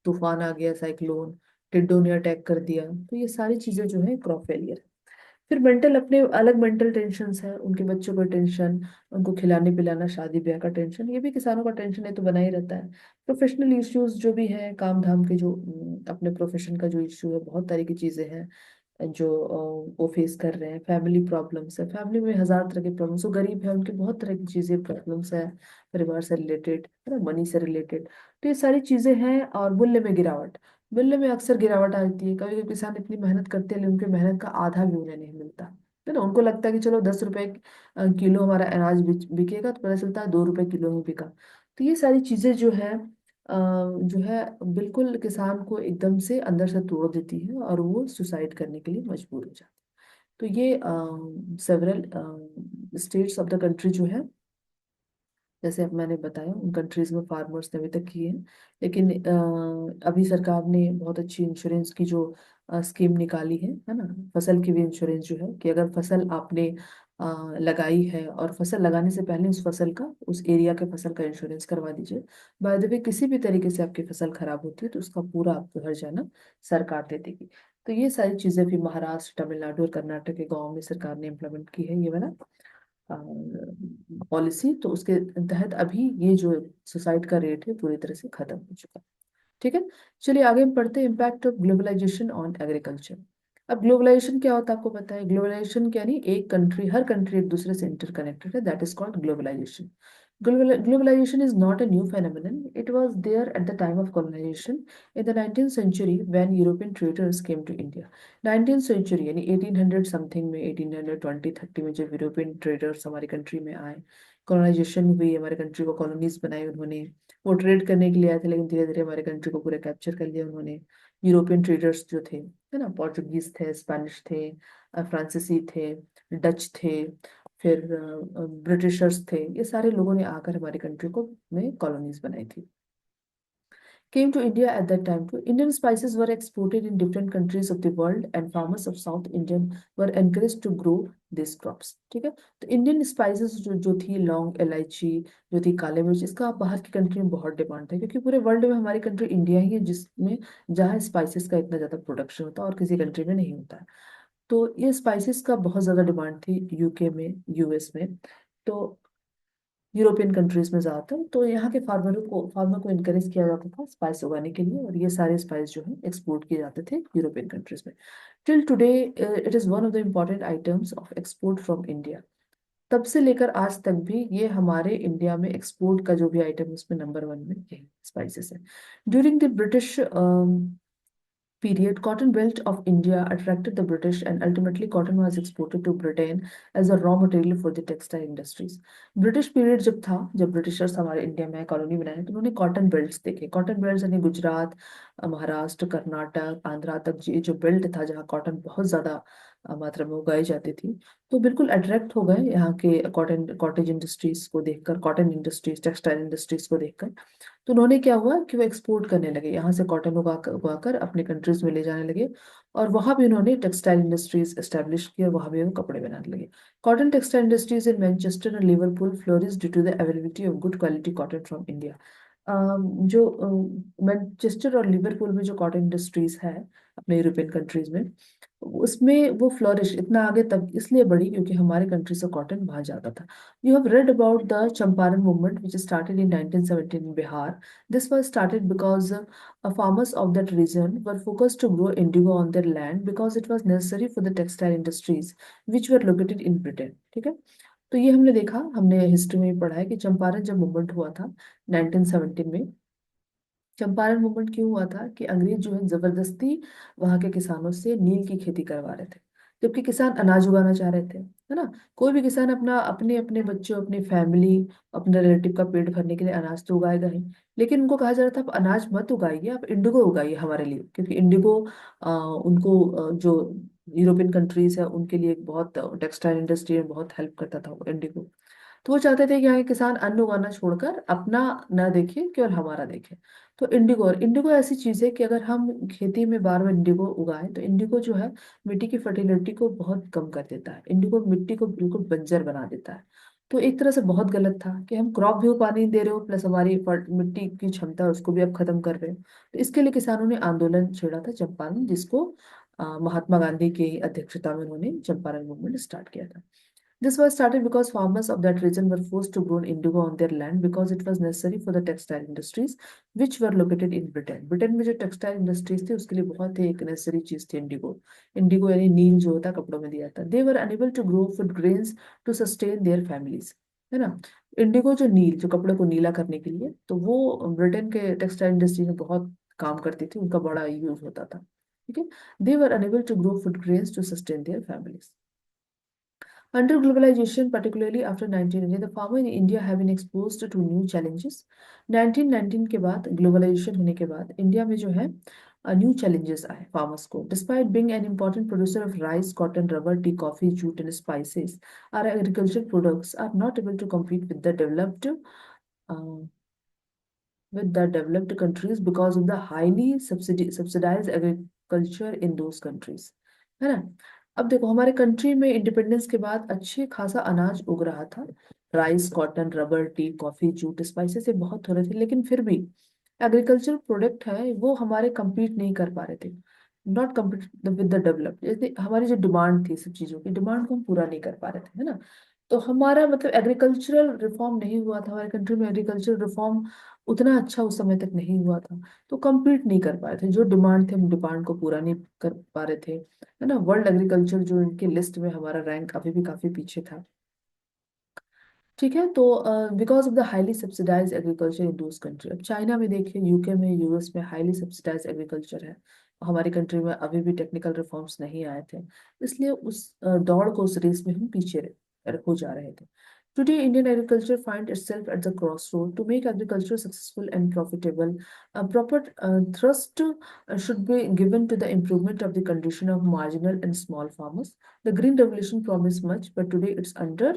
तूफान आ गया, साइक्लोन, टिड्डों ने अटैक कर दिया, तो ये सारी चीजें जो है क्रॉप फेलियर। फिर मेंटल, अपने अलग मेंटल टेंशन है, उनके बच्चों का टेंशन, उनको खिलाने पिलाना, शादी ब्याह का टेंशन, ये भी किसानों का टेंशन है तो बना ही रहता है। प्रोफेशनल इश्यूज जो भी है, काम धाम के जो अपने प्रोफेशन का जो इश्यू है, बहुत तरह की चीजें हैं। जो वो फेस कर रहे हैं, फैमिली प्रॉब्लम्स है, फैमिली में हजार तरह के प्रॉब्लम्स, वो गरीब है, उनके बहुत तरह की चीजें प्रॉब्लम्स है, परिवार से रिलेटेड है ना, मनी से रिलेटेड। तो ये सारी चीजें हैं। और मूल्य में गिरावट, मूल्य में अक्सर गिरावट आती है। कभी कभी किसान इतनी मेहनत करते हैं लेकिन उनकी मेहनत का आधा भी उन्हें नहीं मिलता, है ना। उनको लगता है कि चलो 10 रुपए किलो हमारा अनाज बिकेगा, तो पता चलता है 2 रुपए किलो में बिका। तो ये सारी चीजें जो है बिल्कुल किसान को एकदम से अंदर से तोड़ देती है और वो सुसाइड करने के लिए मजबूर हो जाता है। तो ये several states of the country जो है, जैसे अब मैंने बताया, उन कंट्रीज में फार्मर्स ने अभी तक किए हैं। लेकिन अभी सरकार ने बहुत अच्छी इंश्योरेंस की जो स्कीम निकाली है ना, फसल की भी इंश्योरेंस जो है, कि अगर फसल आपने लगाई है और फसल लगाने से पहले उस फसल का, उस एरिया के फसल का इंश्योरेंस करवा दीजिए। बाय द वे, किसी भी तरीके से आपकी फसल खराब होती है तो उसका पूरा आपको हर्जाना सरकार दे देगी। तो ये सारी चीजें भी महाराष्ट्र, तमिलनाडु और कर्नाटक के गाँव में सरकार ने इम्प्लीमेंट की है, ये वाला पॉलिसी। तो उसके तहत अभी ये जो सुसाइड का रेट है पूरी तरह से खत्म हो चुका है। ठीक है। चलिए आगे हम पढ़ते हैं impact of globalisation on agriculture. अब ग्लोबलाइजेशन क्या होता है आपको पता है? ग्लोबलाइजेशन यानी एक कंट्री, हर कंट्री एक दूसरे से इंटरकनेक्टेड है, that is called globalisation. Globalization is not a new phenomenon. It was there at the time of colonization in the 19th century when European traders came to India. 19th century यानी 1800 something में, 1820 30 में जब European traders हमारी country में आए, colonisation हुई, हमारे country को कॉलोनीज बनाई उन्होंने। वो ट्रेड करने के लिए आए थे लेकिन धीरे धीरे हमारे कंट्री को पूरा कैप्चर कर लिया उन्होंने। यूरोपियन ट्रेडर्स जो थे, है ना, पोर्चुगीज थे, स्पेनिश थे, फ्रांसीसी थे, डच थे, फिर ब्रिटिशर्स थे। ये सारे लोगों ने आकर हमारी कंट्री को में कॉलोनीज बनाई थी। Came to India at that time too. Indian spices were exported in different countries of the world and farmers of South Indian were encouraged to grow these crops. ठीक है। तो इंडियन स्पाइसेस जो थी, लौंग, इलायची, जो थी काले मिर्च, इसका बाहर की कंट्री में बहुत डिमांड है, क्योंकि पूरे वर्ल्ड में हमारी कंट्री इंडिया ही है जिसमें, जहाँ स्पाइसेस का इतना ज्यादा प्रोडक्शन होता है और किसी कंट्री में नहीं होता है। तो ये स्पाइसेस का बहुत ज्यादा डिमांड थी यूके में, यूएस में, तो यूरोपियन कंट्रीज में ज्यादातर। तो यहाँ के फार्मर को इनकरेज किया जाता था स्पाइस उगाने के लिए, और ये सारे स्पाइस जो है एक्सपोर्ट किए जाते थे यूरोपियन कंट्रीज में। Till today it is one of the important items of export from India. तब से लेकर आज तक भी ये हमारे इंडिया में एक्सपोर्ट का जो भी आइटम है उसमें नंबर वन में यही स्पाइसेस है। During the British period, cotton belt of India attracted the British, and ultimately cotton was exported to Britain as a raw material for the textile industries. British period जब था, जब Britishers हमारे India में colony बनाए, तो उन्होंने cotton belts देखे। Cotton belts यानी गुजरात, महाराष्ट्र, कर्नाटक, आंध्रा तक ये जो बेल्ट था जहाँ कॉटन बहुत ज्यादा मात्रा में उगाई जाती थी, तो बिल्कुल अट्रैक्ट हो गए यहाँ के कॉटेज इंडस्ट्रीज को देखकर, कॉटन इंडस्ट्रीज, टेक्सटाइल इंडस्ट्रीज को देखकर। तो उन्होंने क्या हुआ कि वो एक्सपोर्ट करने लगे, यहाँ से कॉटन उगाकर अपने कंट्रीज में ले जाने लगे, और वहां भी उन्होंने टेक्सटाइल इंडस्ट्रीज एस्टेब्लिश की और वहां भी वो कपड़े बनाने लगे। Cotton textile industries in Manchester and Liverpool flourish due to the availability of good quality cotton from India. जो मैनचेस्टर और लिवरपूल में जो कॉटन इंडस्ट्रीज है अपने यूरोपियन कंट्रीज में, उसमें वो फ्लोरिश इतना आगे तक इसलिए बढ़ी क्योंकि हमारे कंट्री से कॉटन वहां जाता था। You have read about the Champaran movement which started in 1917 in Bihar. This was started because farmers of that region were focused to grow indigo on their land because it was necessary for the textile industries which were located in Britain. ठीक है। तो ये हमने देखा, हमने history में भी पढ़ा है कि चंपारण जब मूवमेंट हुआ था 1917 में, चंपारण मूवमेंट क्यों हुआ था कि अंग्रेज जो है जबरदस्ती वहां के किसानों से नील की खेती करवा रहे थे, जबकि किसान अनाज उगाना चाह रहे थे, है ना। कोई भी किसान अपना अपने अपने बच्चों, अपनी फैमिली, अपने रिलेटिव का पेट भरने के लिए अनाज तो उगाएगा ही। लेकिन उनको कहा जा रहा था आप अनाज मत उगाइए, आप इंडिगो उगाइए हमारे लिए, क्योंकि इंडिगो उनको जो यूरोपियन कंट्रीज है उनके लिए एक बहुत, टेक्सटाइल इंडस्ट्री में बहुत हेल्प करता था वो इंडिगो। तो वो चाहते थे कि यहाँ के किसान अन्न उगाना छोड़कर अपना न देखे, केवल हमारा देखे। तो इंडिगो, और इंडिगो ऐसी चीज है कि अगर हम खेती में बार बार इंडिगो उगाएं तो इंडिगो जो है मिट्टी की फर्टिलिटी को बहुत कम कर देता है, इंडिगो मिट्टी को बिल्कुल बंजर बना देता है। तो एक तरह से बहुत गलत था कि हम क्रॉप भी उगा नहीं दे रहे हो, प्लस हमारी मिट्टी की क्षमता है उसको भी अब खत्म कर रहे हो। तो इसके लिए किसानों ने आंदोलन छेड़ा था चंपारण, जिसको महात्मा गांधी की अध्यक्षता में उन्होंने चंपारण मूवमेंट स्टार्ट किया था। This was started because farmers of that region were forced to grow indigo on their land because it was necessary for the textile industries which were located in Britain. Britain में जो textile industries थी उसके लिए बहुत ही एक necessary चीज थी Indigo. Indigo यानी नील जो होता है कपड़ों में दिया था। They were unable to grow food grains to sustain their families, है ना। इंडिगो जो नील जो कपड़े को नीला करने के लिए, तो वो ब्रिटेन के टेक्सटाइल इंडस्ट्री में बहुत काम करती थी, उनका बड़ा यूज होता था। ठीक है। They were unable to grow food grains to sustain their families. Under globalization, particularly after 1990, the farmer in India have been exposed to new challenges. 1919 के बाद ग्लोबलाइजेशन होने के बाद इंडिया में जो है न्यू challenges आए farmers को. Despite being an important producer of rice, cotton, rubber, tea, coffee, jute, and spices, our agricultural products are not able to compete uh, with the developed countries because of the highly subsidized agriculture in those countries, है ना। अब देखो हमारे country में independence के बाद अच्छे खासा अनाज उग रहा था। Rice, cotton, rubber, T, coffee, jute, spices ये बहुत हो रहे थे, लेकिन फिर भी एग्रीकल्चर प्रोडक्ट है वो हमारे compete नहीं कर पा रहे थे। Not compete with the developed, जैसे हमारी जो डिमांड थी सब चीजों की डिमांड को हम पूरा नहीं कर पा रहे थे, है ना। तो हमारा मतलब एग्रीकल्चरल रिफॉर्म नहीं हुआ था हमारे कंट्री में। एग्रीकल्चरल रिफॉर्म उतना अच्छा उस समय तक नहीं हुआ था, तो compete नहीं कर पाए थे। जो डिमांड थे हम डिमांड को पूरा नहीं कर पा रहे थे, है ना। वर्ल्ड एग्रीकल्चर जो इनके लिस्ट में हमारा रैंक अभी भी काफी पीछे था। ठीक है। तो because of the highly subsidise agriculture in those country, अब चाइना में देखिए, यूके में, यूएस में हाईली सब्सिडाइज एग्रीकल्चर है। हमारी कंट्री में अभी भी टेक्निकल रिफॉर्म्स नहीं आए थे, इसलिए उस दौड़ को, उस रेस में हम पीछे हो जा रहे थे। Today, Indian agriculture finds itself at the crossroad. To make agriculture successful and profitable, a proper thrust should be given to the improvement of the condition of marginal and small farmers. The Green Revolution promised much, but today it's under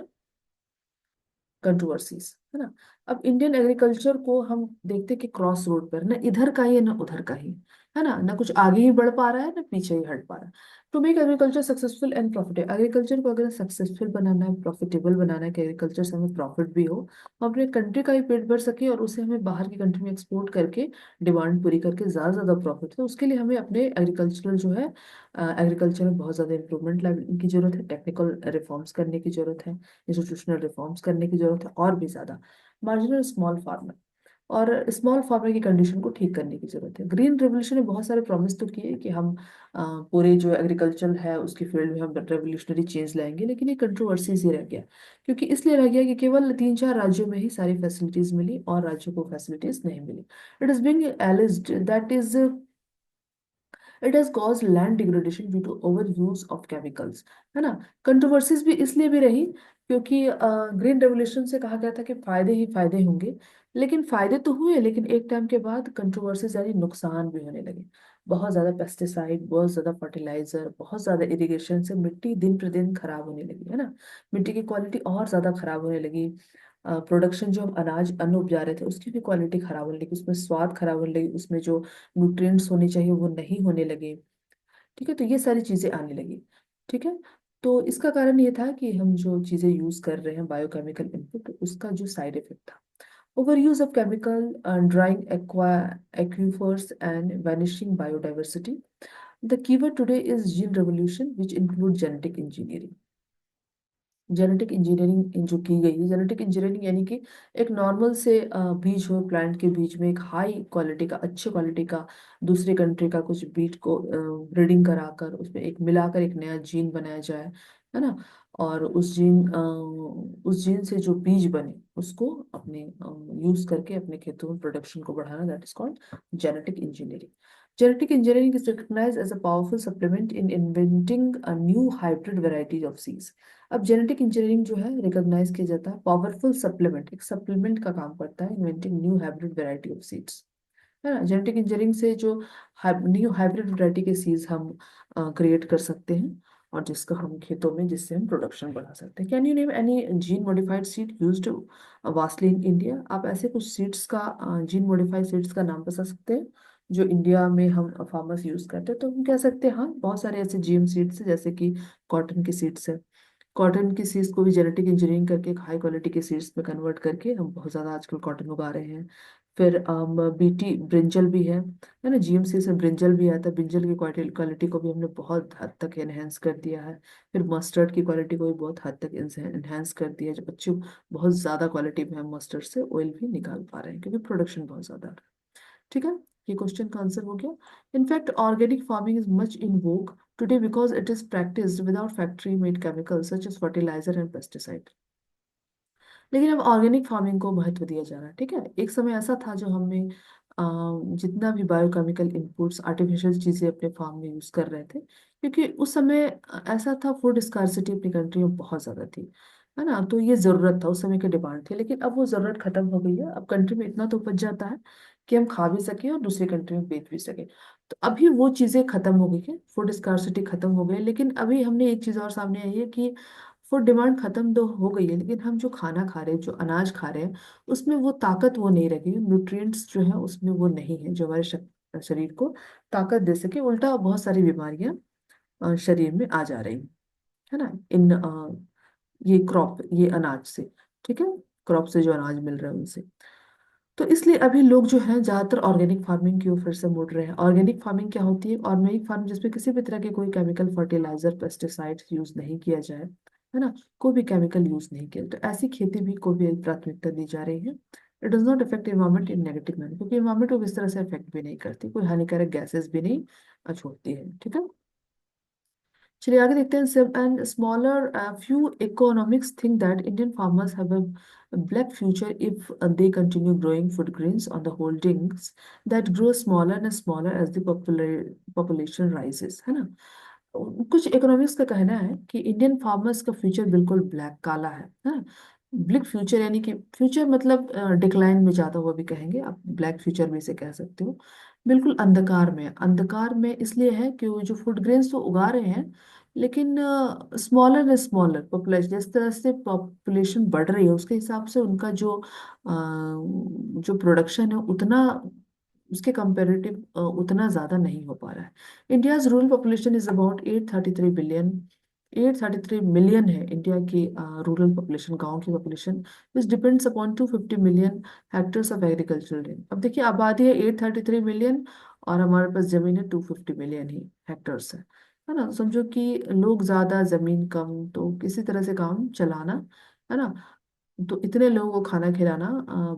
controversies, है ना। अब Indian agriculture को हम देखते कि cross road पर, ना इधर का ही है ना उधर का ही, है ना कुछ आगे ही बढ़ पा रहा है ना पीछे ही हट पा रहा है। To make agriculture successful and profitable, agriculture को अगर सक्सेसफुल बनाना है, प्रॉफिटेबल बनाना है कि एग्रीकल्चर से हमें प्रॉफिट भी हो, हम अपने कंट्री का ही पेट भर सके और उसे हमें बाहर की कंट्री में एक्सपोर्ट करके डिमांड पूरी करके ज्यादा ज्यादा प्रॉफिट हो, उसके लिए हमें अपने एग्रीकल्चरल जो है एग्रीकल्चर में बहुत ज्यादा इंप्रूवमेंट की जरूरत है, टेक्निकल रिफॉर्म्स करने की जरूरत है, इंस्टीट्यूशनल रिफॉर्म्स करने की जरूरत है, और भी ज्यादा मार्जिनल स्मॉल फार्मर और स्मॉल फार्मर की कंडीशन को ठीक करने की जरूरत है। ग्रीन रेवोल्यूशन ने बहुत सारे प्रॉमिस तो किए कि हम पूरे जो एग्रीकल्चर है उसकी फील्ड में हम रेवोल्यूशनरी चेंज लाएंगे, लेकिन ये कंट्रोवर्सीज ही रह गया। क्योंकि इसलिए रह गया कि केवल 3-4 राज्यों में ही सारी फैसिलिटीज मिली और राज्यों को फैसिलिटीज नहीं मिली। It is being alleged that is it has cause land degradation due to over use of chemicals, है ना। कंट्रोवर्सीज भी इसलिए भी रही क्योंकि ग्रीन रेवोल्यूशन से कहा गया था कि फायदे ही फायदे होंगे, लेकिन फायदे तो हुए, लेकिन एक टाइम के बाद कंट्रोवर्सीज यानी नुकसान भी होने लगे। बहुत ज्यादा पेस्टिसाइड, बहुत ज्यादा फर्टिलाइजर, बहुत ज्यादा इरिगेशन से मिट्टी दिन प्रतिदिन खराब होने लगी, है ना। मिट्टी की क्वालिटी और ज्यादा खराब होने लगी। प्रोडक्शन जो हम अन्न उपजा रहे थे उसकी भी क्वालिटी खराब होने लगी, उसमें स्वाद खराब होने लगी, उसमें जो न्यूट्रिएंट्स होने चाहिए वो नहीं होने लगे। ठीक है। तो ये सारी चीजें आने लगी। ठीक है। तो इसका कारण ये था कि हम जो चीजें यूज कर रहे हैं बायोकेमिकल इनपुट, उसका जो साइड इफेक्ट था, over use of chemical, drawing aquifers and vanishing biodiversity. The keyword today is gene revolution which include genetic engineering. Genetic engineering जो की गई है, जेनेटिक इंजीनियरिंग यानी कि एक नॉर्मल से बीज हो, प्लांट के बीज में एक हाई क्वालिटी का, अच्छे क्वालिटी का दूसरे कंट्री का कुछ बीज को ब्रीडिंग कराकर उसमें एक मिलाकर एक नया जीन बनाया जाए, है ना। और उस जीन से जो बीज बने उसको अपने यूज करके अपने खेतों में प्रोडक्शन को बढ़ाना, that is called genetic engineering. Genetic engineering is recognized as a powerful supplement in inventing a new hybrid varieties of seeds. अब जेनेटिक इंजीनियरिंग जो है रिकॉग्नाइज किया जाता है, पावरफुल सप्लीमेंट, एक सप्लीमेंट का काम करता है inventing new hybrid variety of seeds, है ना। जेनेटिक इंजीनियरिंग से जो न्यू हाइब्रिड वैरायटी के सीड्स हम क्रिएट कर सकते हैं और जिसका हम खेतों में, जिससे हम प्रोडक्शन बढ़ा सकते हैं। Can you name any gene modified seed used vastly in India, आप ऐसे कुछ सीड्स का, जीन मॉडिफाइड सीड्स का नाम बता सकते हैं जो इंडिया में हम फार्मर्स यूज करते हैं। तो हम कह सकते हैं हाँ, बहुत सारे ऐसे जीएम सीड्स हैं, जैसे कि कॉटन की सीड्स है। कॉटन की सीड्स को भी जेनेटिक इंजीनियरिंग करके एक हाई क्वालिटी के सीड्स में कन्वर्ट करके हम बहुत ज़्यादा आजकल कॉटन उगा रहे हैं। फिर बीटी ब्रिंजल भी है ना, जीएमसी से ब्रिंजल भी आता है। ब्रिंजल की क्वालिटी क्वालिटी को भी हमने बहुत हद तक एनहेंस कर दिया है। फिर मस्टर्ड की क्वालिटी को भी बहुत हद तक एनहेंस कर दिया है। जब अच्छी बहुत ज़्यादा क्वालिटी में हम मस्टर्ड से ऑयल भी निकाल पा रहे हैं, क्योंकि प्रोडक्शन बहुत ज़्यादा है। ठीक है, ये क्वेश्चन का आंसर हो गया। In fact organic farming is much in vogue today because it is practised without factory made chemicals such as fertiliser and pesticide. लेकिन अब ऑर्गेनिक फार्मिंग को महत्व दिया जा रहा है। ठीक है, एक समय ऐसा था जो हमें अ, जितना भी बायोकेमिकल इनपुट्स आर्टिफिशियल चीजें अपने फार्म में यूज कर रहे थे, क्योंकि उस समय ऐसा था, फूड स्कार्सिटी अपनी कंट्री में बहुत ज्यादा थी, है ना। तो ये जरूरत था, उस समय की डिमांड थी। लेकिन अब वो जरूरत खत्म हो गई है। अब कंट्री में इतना तो उपज जाता है कि हम खा भी सके और दूसरी कंट्री में बेच भी सके। तो अभी वो चीजें खत्म हो गई है, फूड स्कार्सिटी खत्म हो गई। लेकिन अभी हमने एक चीज और सामने आई है कि फूड डिमांड खत्म तो हो गई है, लेकिन हम जो खाना खा रहे हैं, जो अनाज खा रहे हैं, उसमें वो ताकत वो नहीं रही है। न्यूट्रिएंट्स जो है उसमें वो नहीं है जो हमारे शरीर को ताकत दे सके। उल्टा बहुत सारी बीमारियां शरीर में आ जा रही हैं, है ना, इन ये क्रॉप, ये अनाज से। ठीक है, क्रॉप से जो अनाज मिल रहा है उनसे। तो इसलिए अभी लोग जो है ज्यादातर ऑर्गेनिक फार्मिंग की ओर फिर से मुड़ रहे हैं। ऑर्गेनिक फार्मिंग क्या होती है? ऑर्गेनिक फार्मिंग जिसमें किसी भी तरह के कोई केमिकल फर्टिलाइजर पेस्टिसाइड्स यूज नहीं किया जाए, है ना, कोई भी केमिकल यूज नहीं किया, तो ऐसी खेती भी को भी प्राथमिकता दी जा रही है। It does not affect environment in negative manner, क्योंकि इन्वायरमेंट को इस तरह से अफेक्ट भी नहीं करती, कोई हानिकारक गैसेस भी नहीं छोड़ती है। ठीक है, चलिए आगे देखते हैं। Some and smaller few economics think that Indian farmers have a black future if they continue growing food grains on the holdings that grow smaller and smaller as the population rises, है ना। कुछ economics का कहना है कि Indian farmers का future बिल्कुल black काला है। ब्लैक फ्यूचर यानी कि फ्यूचर मतलब डिक्लाइन में जाता हुआ भी कहेंगे आप, ब्लैक फ्यूचर भी इसे कह सकते हो। बिल्कुल अंधकार में, अंधकार में इसलिए है कि वो जो फूड ग्रेन्स तो उगा रहे हैं, लेकिन स्मॉलर एंड स्मॉलर पॉपुलेशन, जिस तरह से पॉपुलेशन बढ़ रही है उसके हिसाब से उनका जो प्रोडक्शन है उतना, उसके कंपेरेटिव उतना ज़्यादा नहीं हो पा रहा है। India's rural population is about 833 billion, 833 million है इंडिया की रूरल पॉपुलेशन, गांव की population, which depends upon 250 million hectares of agricultural land. अब देखिए आबादी है 833 मिलियन और हमारे पास जमीन है 250 मिलियन ही हेक्टर्स है ना। तो समझो कि लोग ज्यादा जमीन कम, तो किसी तरह से काम चलाना, है ना। तो इतने लोगों को खाना खिलाना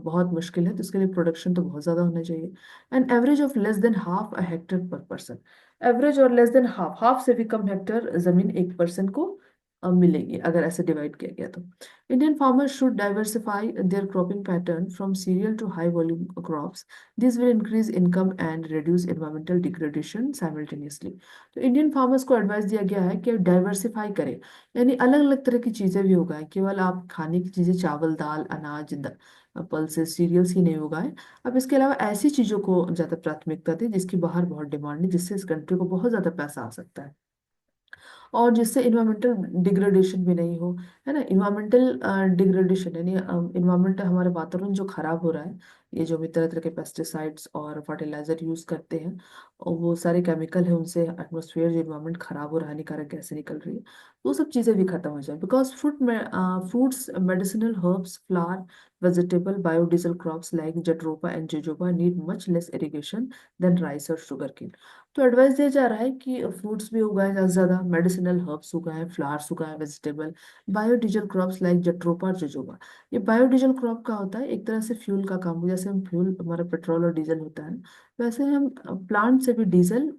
बहुत मुश्किल है, तो इसके लिए प्रोडक्शन तो बहुत ज्यादा होना चाहिए। An average of less than half a Hector पर पर्सन, एवरेज और लेस देन हाफ, हाफ से भी कम हेक्टर जमीन एक पर्सन को मिलेगी अगर ऐसे डिवाइड किया गया तो। Indian farmers should diversify their cropping pattern from cereal to high volume crops, this will increase income and reduce environmental degradation simultaneously. तो इंडियन फार्मर्स को एडवाइस दिया गया है कि डाइवर्सिफाई करें, यानी अलग अलग तरह की चीजें भी उगाएं। केवल आप खाने की चीजें, चावल दाल अनाज पल्सेस सीरियल्स ही नहीं उगाएं। अब इसके अलावा ऐसी चीजों को ज्यादा प्राथमिकता दें जिसकी बाहर बहुत डिमांड है, जिससे इस कंट्री को बहुत ज्यादा पैसा आ सकता है और जिससे इन्वायरमेंटल डिग्रेडेशन भी नहीं हो, है ना। इन्वायरमेंटल डिग्रेडेशन यानी इन्वायरमेंट, हमारे वातावरण जो खराब हो रहा है, ये जो भी तरह तरह के पेस्टिसाइड्स और फर्टिलाइजर यूज करते हैं और वो सारे केमिकल है, उनसे एटमोसफियर जो इन्वायरमेंट खराब हो रहा है, हानिकारक गैसें निकल रही है, तो वो सब चीज़ें भी खत्म हो जाए। बिकॉज फूड में fruits, medicinal herbs, flower, vegetable, biodiesel crops like jatropha and jojoba need much less irrigation than rice और शुगर केन। तो एडवाइस दिया जा रहा है कि फ्रूट्स भी उगाएं ज़्यादा से ज़्यादा, मेडिसिनल हर्ब्स उगाएं, फ्लावर्स उगाएं, वेजिटेबल, बायोडीजल क्रॉप्स लाइक जट्रोपा और जोजोबा। ये बायोडीजल क्रॉप का होता है एक तरह से फ्यूल का काम, जैसे हम फ्यूल, हमारा पेट्रोल और डीजल होता है, वैसे हम प्लांट से भी डीजल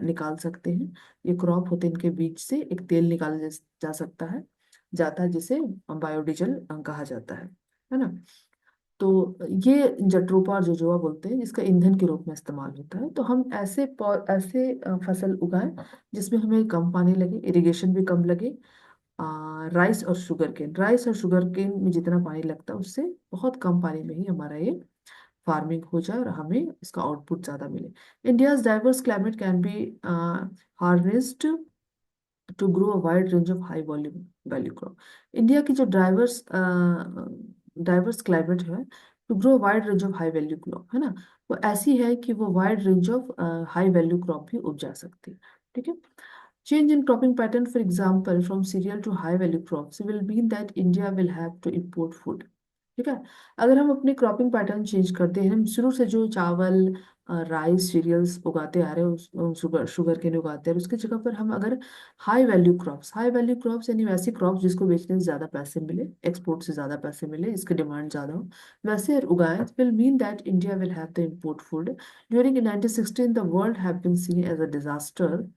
निकाल सकते हैं। ये क्रॉप होते हैं, इनके बीज से एक तेल निकाला जा सकता है, जाता है, जिसे बायोडीजल कहा जाता है ना। तो ये जट्रोपा और जोजोआ बोलते हैं, जिसका ईंधन के रूप में इस्तेमाल होता है। तो हम ऐसे फसल उगाएं जिसमें हमें कम पानी लगे, इरिगेशन भी कम लगे। राइस और शुगर केन, राइस और शुगर केन में जितना पानी लगता है उससे बहुत कम पानी में ही हमारा ये फार्मिंग हो जाए और हमें इसका आउटपुट ज्यादा मिले। India's diverse climate can be harnessed to grow a wide range of high volume value crop. India की जो डाइवर्स डाइवर्स क्लाइमेट है, to grow wide range of high value crop, है ना, वो ऐसी है कि वो wide range of high value crop भी उपजा सकती है। ठीक है, change in cropping pattern, for example, from cereal to high value crops will mean that India will have to import food. ठीक है। अगर हम अपने क्रॉपिंग पैटर्न चेंज करते हैं, हम शुरू से जो चावल, राइस, सीरियल्स उगाते आ रहे हैं, शुगर शुगर केन उगाते हैं, उसकी जगह पर हम अगर हाई वैल्यू क्रॉप्स यानी वैसी क्रॉप्स जिसको बेचने से ज़्यादा पैसे मिले, एक्सपोर्ट से ज़्यादा पैसे मिले, इसकी डिमांड ज़्यादा हो, वैसे उगाएं, will mean that India will have the import food. During 1916 the world have been seen as a disaster.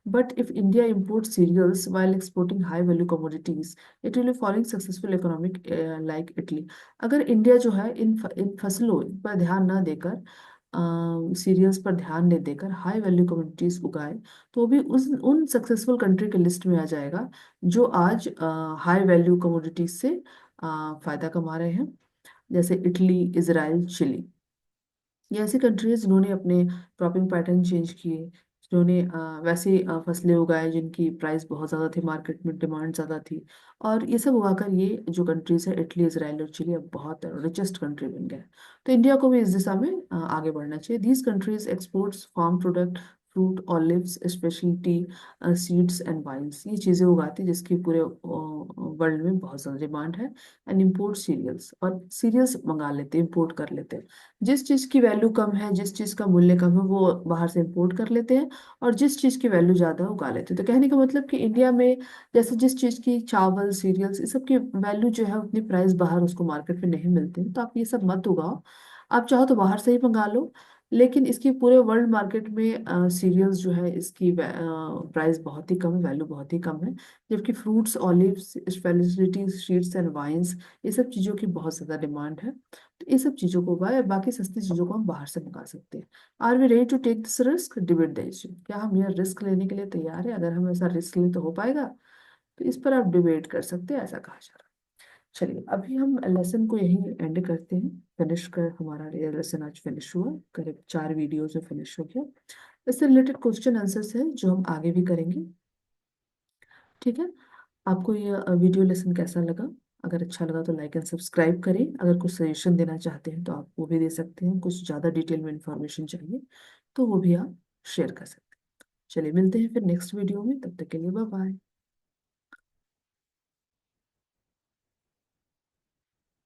But if India imports cereals while exporting high value commodities, it will be following successful economic like Italy. अगर India जो है इन फसलों पर ध्यान न देकर, serials पर ध्यान नहीं देकर हाई वैल्यू कमोडिटीज उगाए, तो भी उस उन सक्सेसफुल कंट्री के लिस्ट में आ जाएगा जो आज हाई वैल्यू कमोडिटीज से फायदा कमा रहे हैं, जैसे इटली, इजराइल, चिली। ये ऐसी कंट्रीज जिन्होंने अपने क्रॉपिंग पैटर्न चेंज किए, जिन्होंने वैसे फसलें उगाए जिनकी प्राइस बहुत ज़्यादा थी, मार्केट में डिमांड ज़्यादा थी, और ये सब उगाकर ये जो कंट्रीज है, इटली, इसराइल और चिली, अब बहुत रिचेस्ट कंट्री बन गए। तो इंडिया को भी इस दिशा में आगे बढ़ना चाहिए। These countries exports farm product, fruit, olives, speciality, seeds and wines, ये चीज़ें उगाती हैं जिसकी पूरे वर्ल्ड में बहुत ज़्यादा डिमांड है। एंड इम्पोर्ट सीरियल्स, और सीरियल्स मंगा लेते हैं, इम्पोर्ट कर लेते हैं। जिस चीज की वैल्यू कम है, जिस चीज का मूल्य कम है, वो बाहर से इंपोर्ट कर लेते हैं, और जिस चीज की वैल्यू ज्यादा है उगा लेते हैं। तो कहने का मतलब कि इंडिया में जैसे जिस चीज की चावल, सीरियल्स, इस सब की वैल्यू जो है उतनी प्राइस बाहर उसको मार्केट में नहीं मिलती, तो आप ये सब मत उगाओ। आप चाहो तो बाहर से ही मंगा लो, लेकिन इसकी पूरे वर्ल्ड मार्केट में सीरियल्स जो है इसकी प्राइस बहुत ही कम है, वैल्यू बहुत ही कम है। जबकि fruits, olives, specialities, seeds and wines, ये सब चीज़ों की बहुत ज़्यादा डिमांड है। तो ये सब चीज़ों को उगाए, बाकी सस्ती चीज़ों को हम बाहर से मंगा सकते हैं। Are we ready to take this risk? Debate the issue. क्या हम यह रिस्क लेने के लिए तैयार है? अगर हम ऐसा रिस्क लें तो हो पाएगा? तो इस पर आप डिबेट कर सकते हैं, ऐसा कहा जा रहा है। चलिए, अभी हम लेसन को यहीं एंड करते हैं। फिनिश कर, हमारा ये लेसन आज फिनिश हुआ, करीब 4 वीडियोज में फिनिश हो गया। इससे रिलेटेड क्वेश्चन आंसर्स हैं जो हम आगे भी करेंगे। ठीक है। आपको ये वीडियो लेसन कैसा लगा? अगर अच्छा लगा तो लाइक एंड सब्सक्राइब करें। अगर कुछ सजेशन देना चाहते हैं तो आप वो भी दे सकते हैं, कुछ ज़्यादा डिटेल में इंफॉर्मेशन चाहिए तो वो भी आप शेयर कर सकते हैं। चलिए, मिलते हैं फिर नेक्स्ट वीडियो में, तब तक के लिए बाय बाय।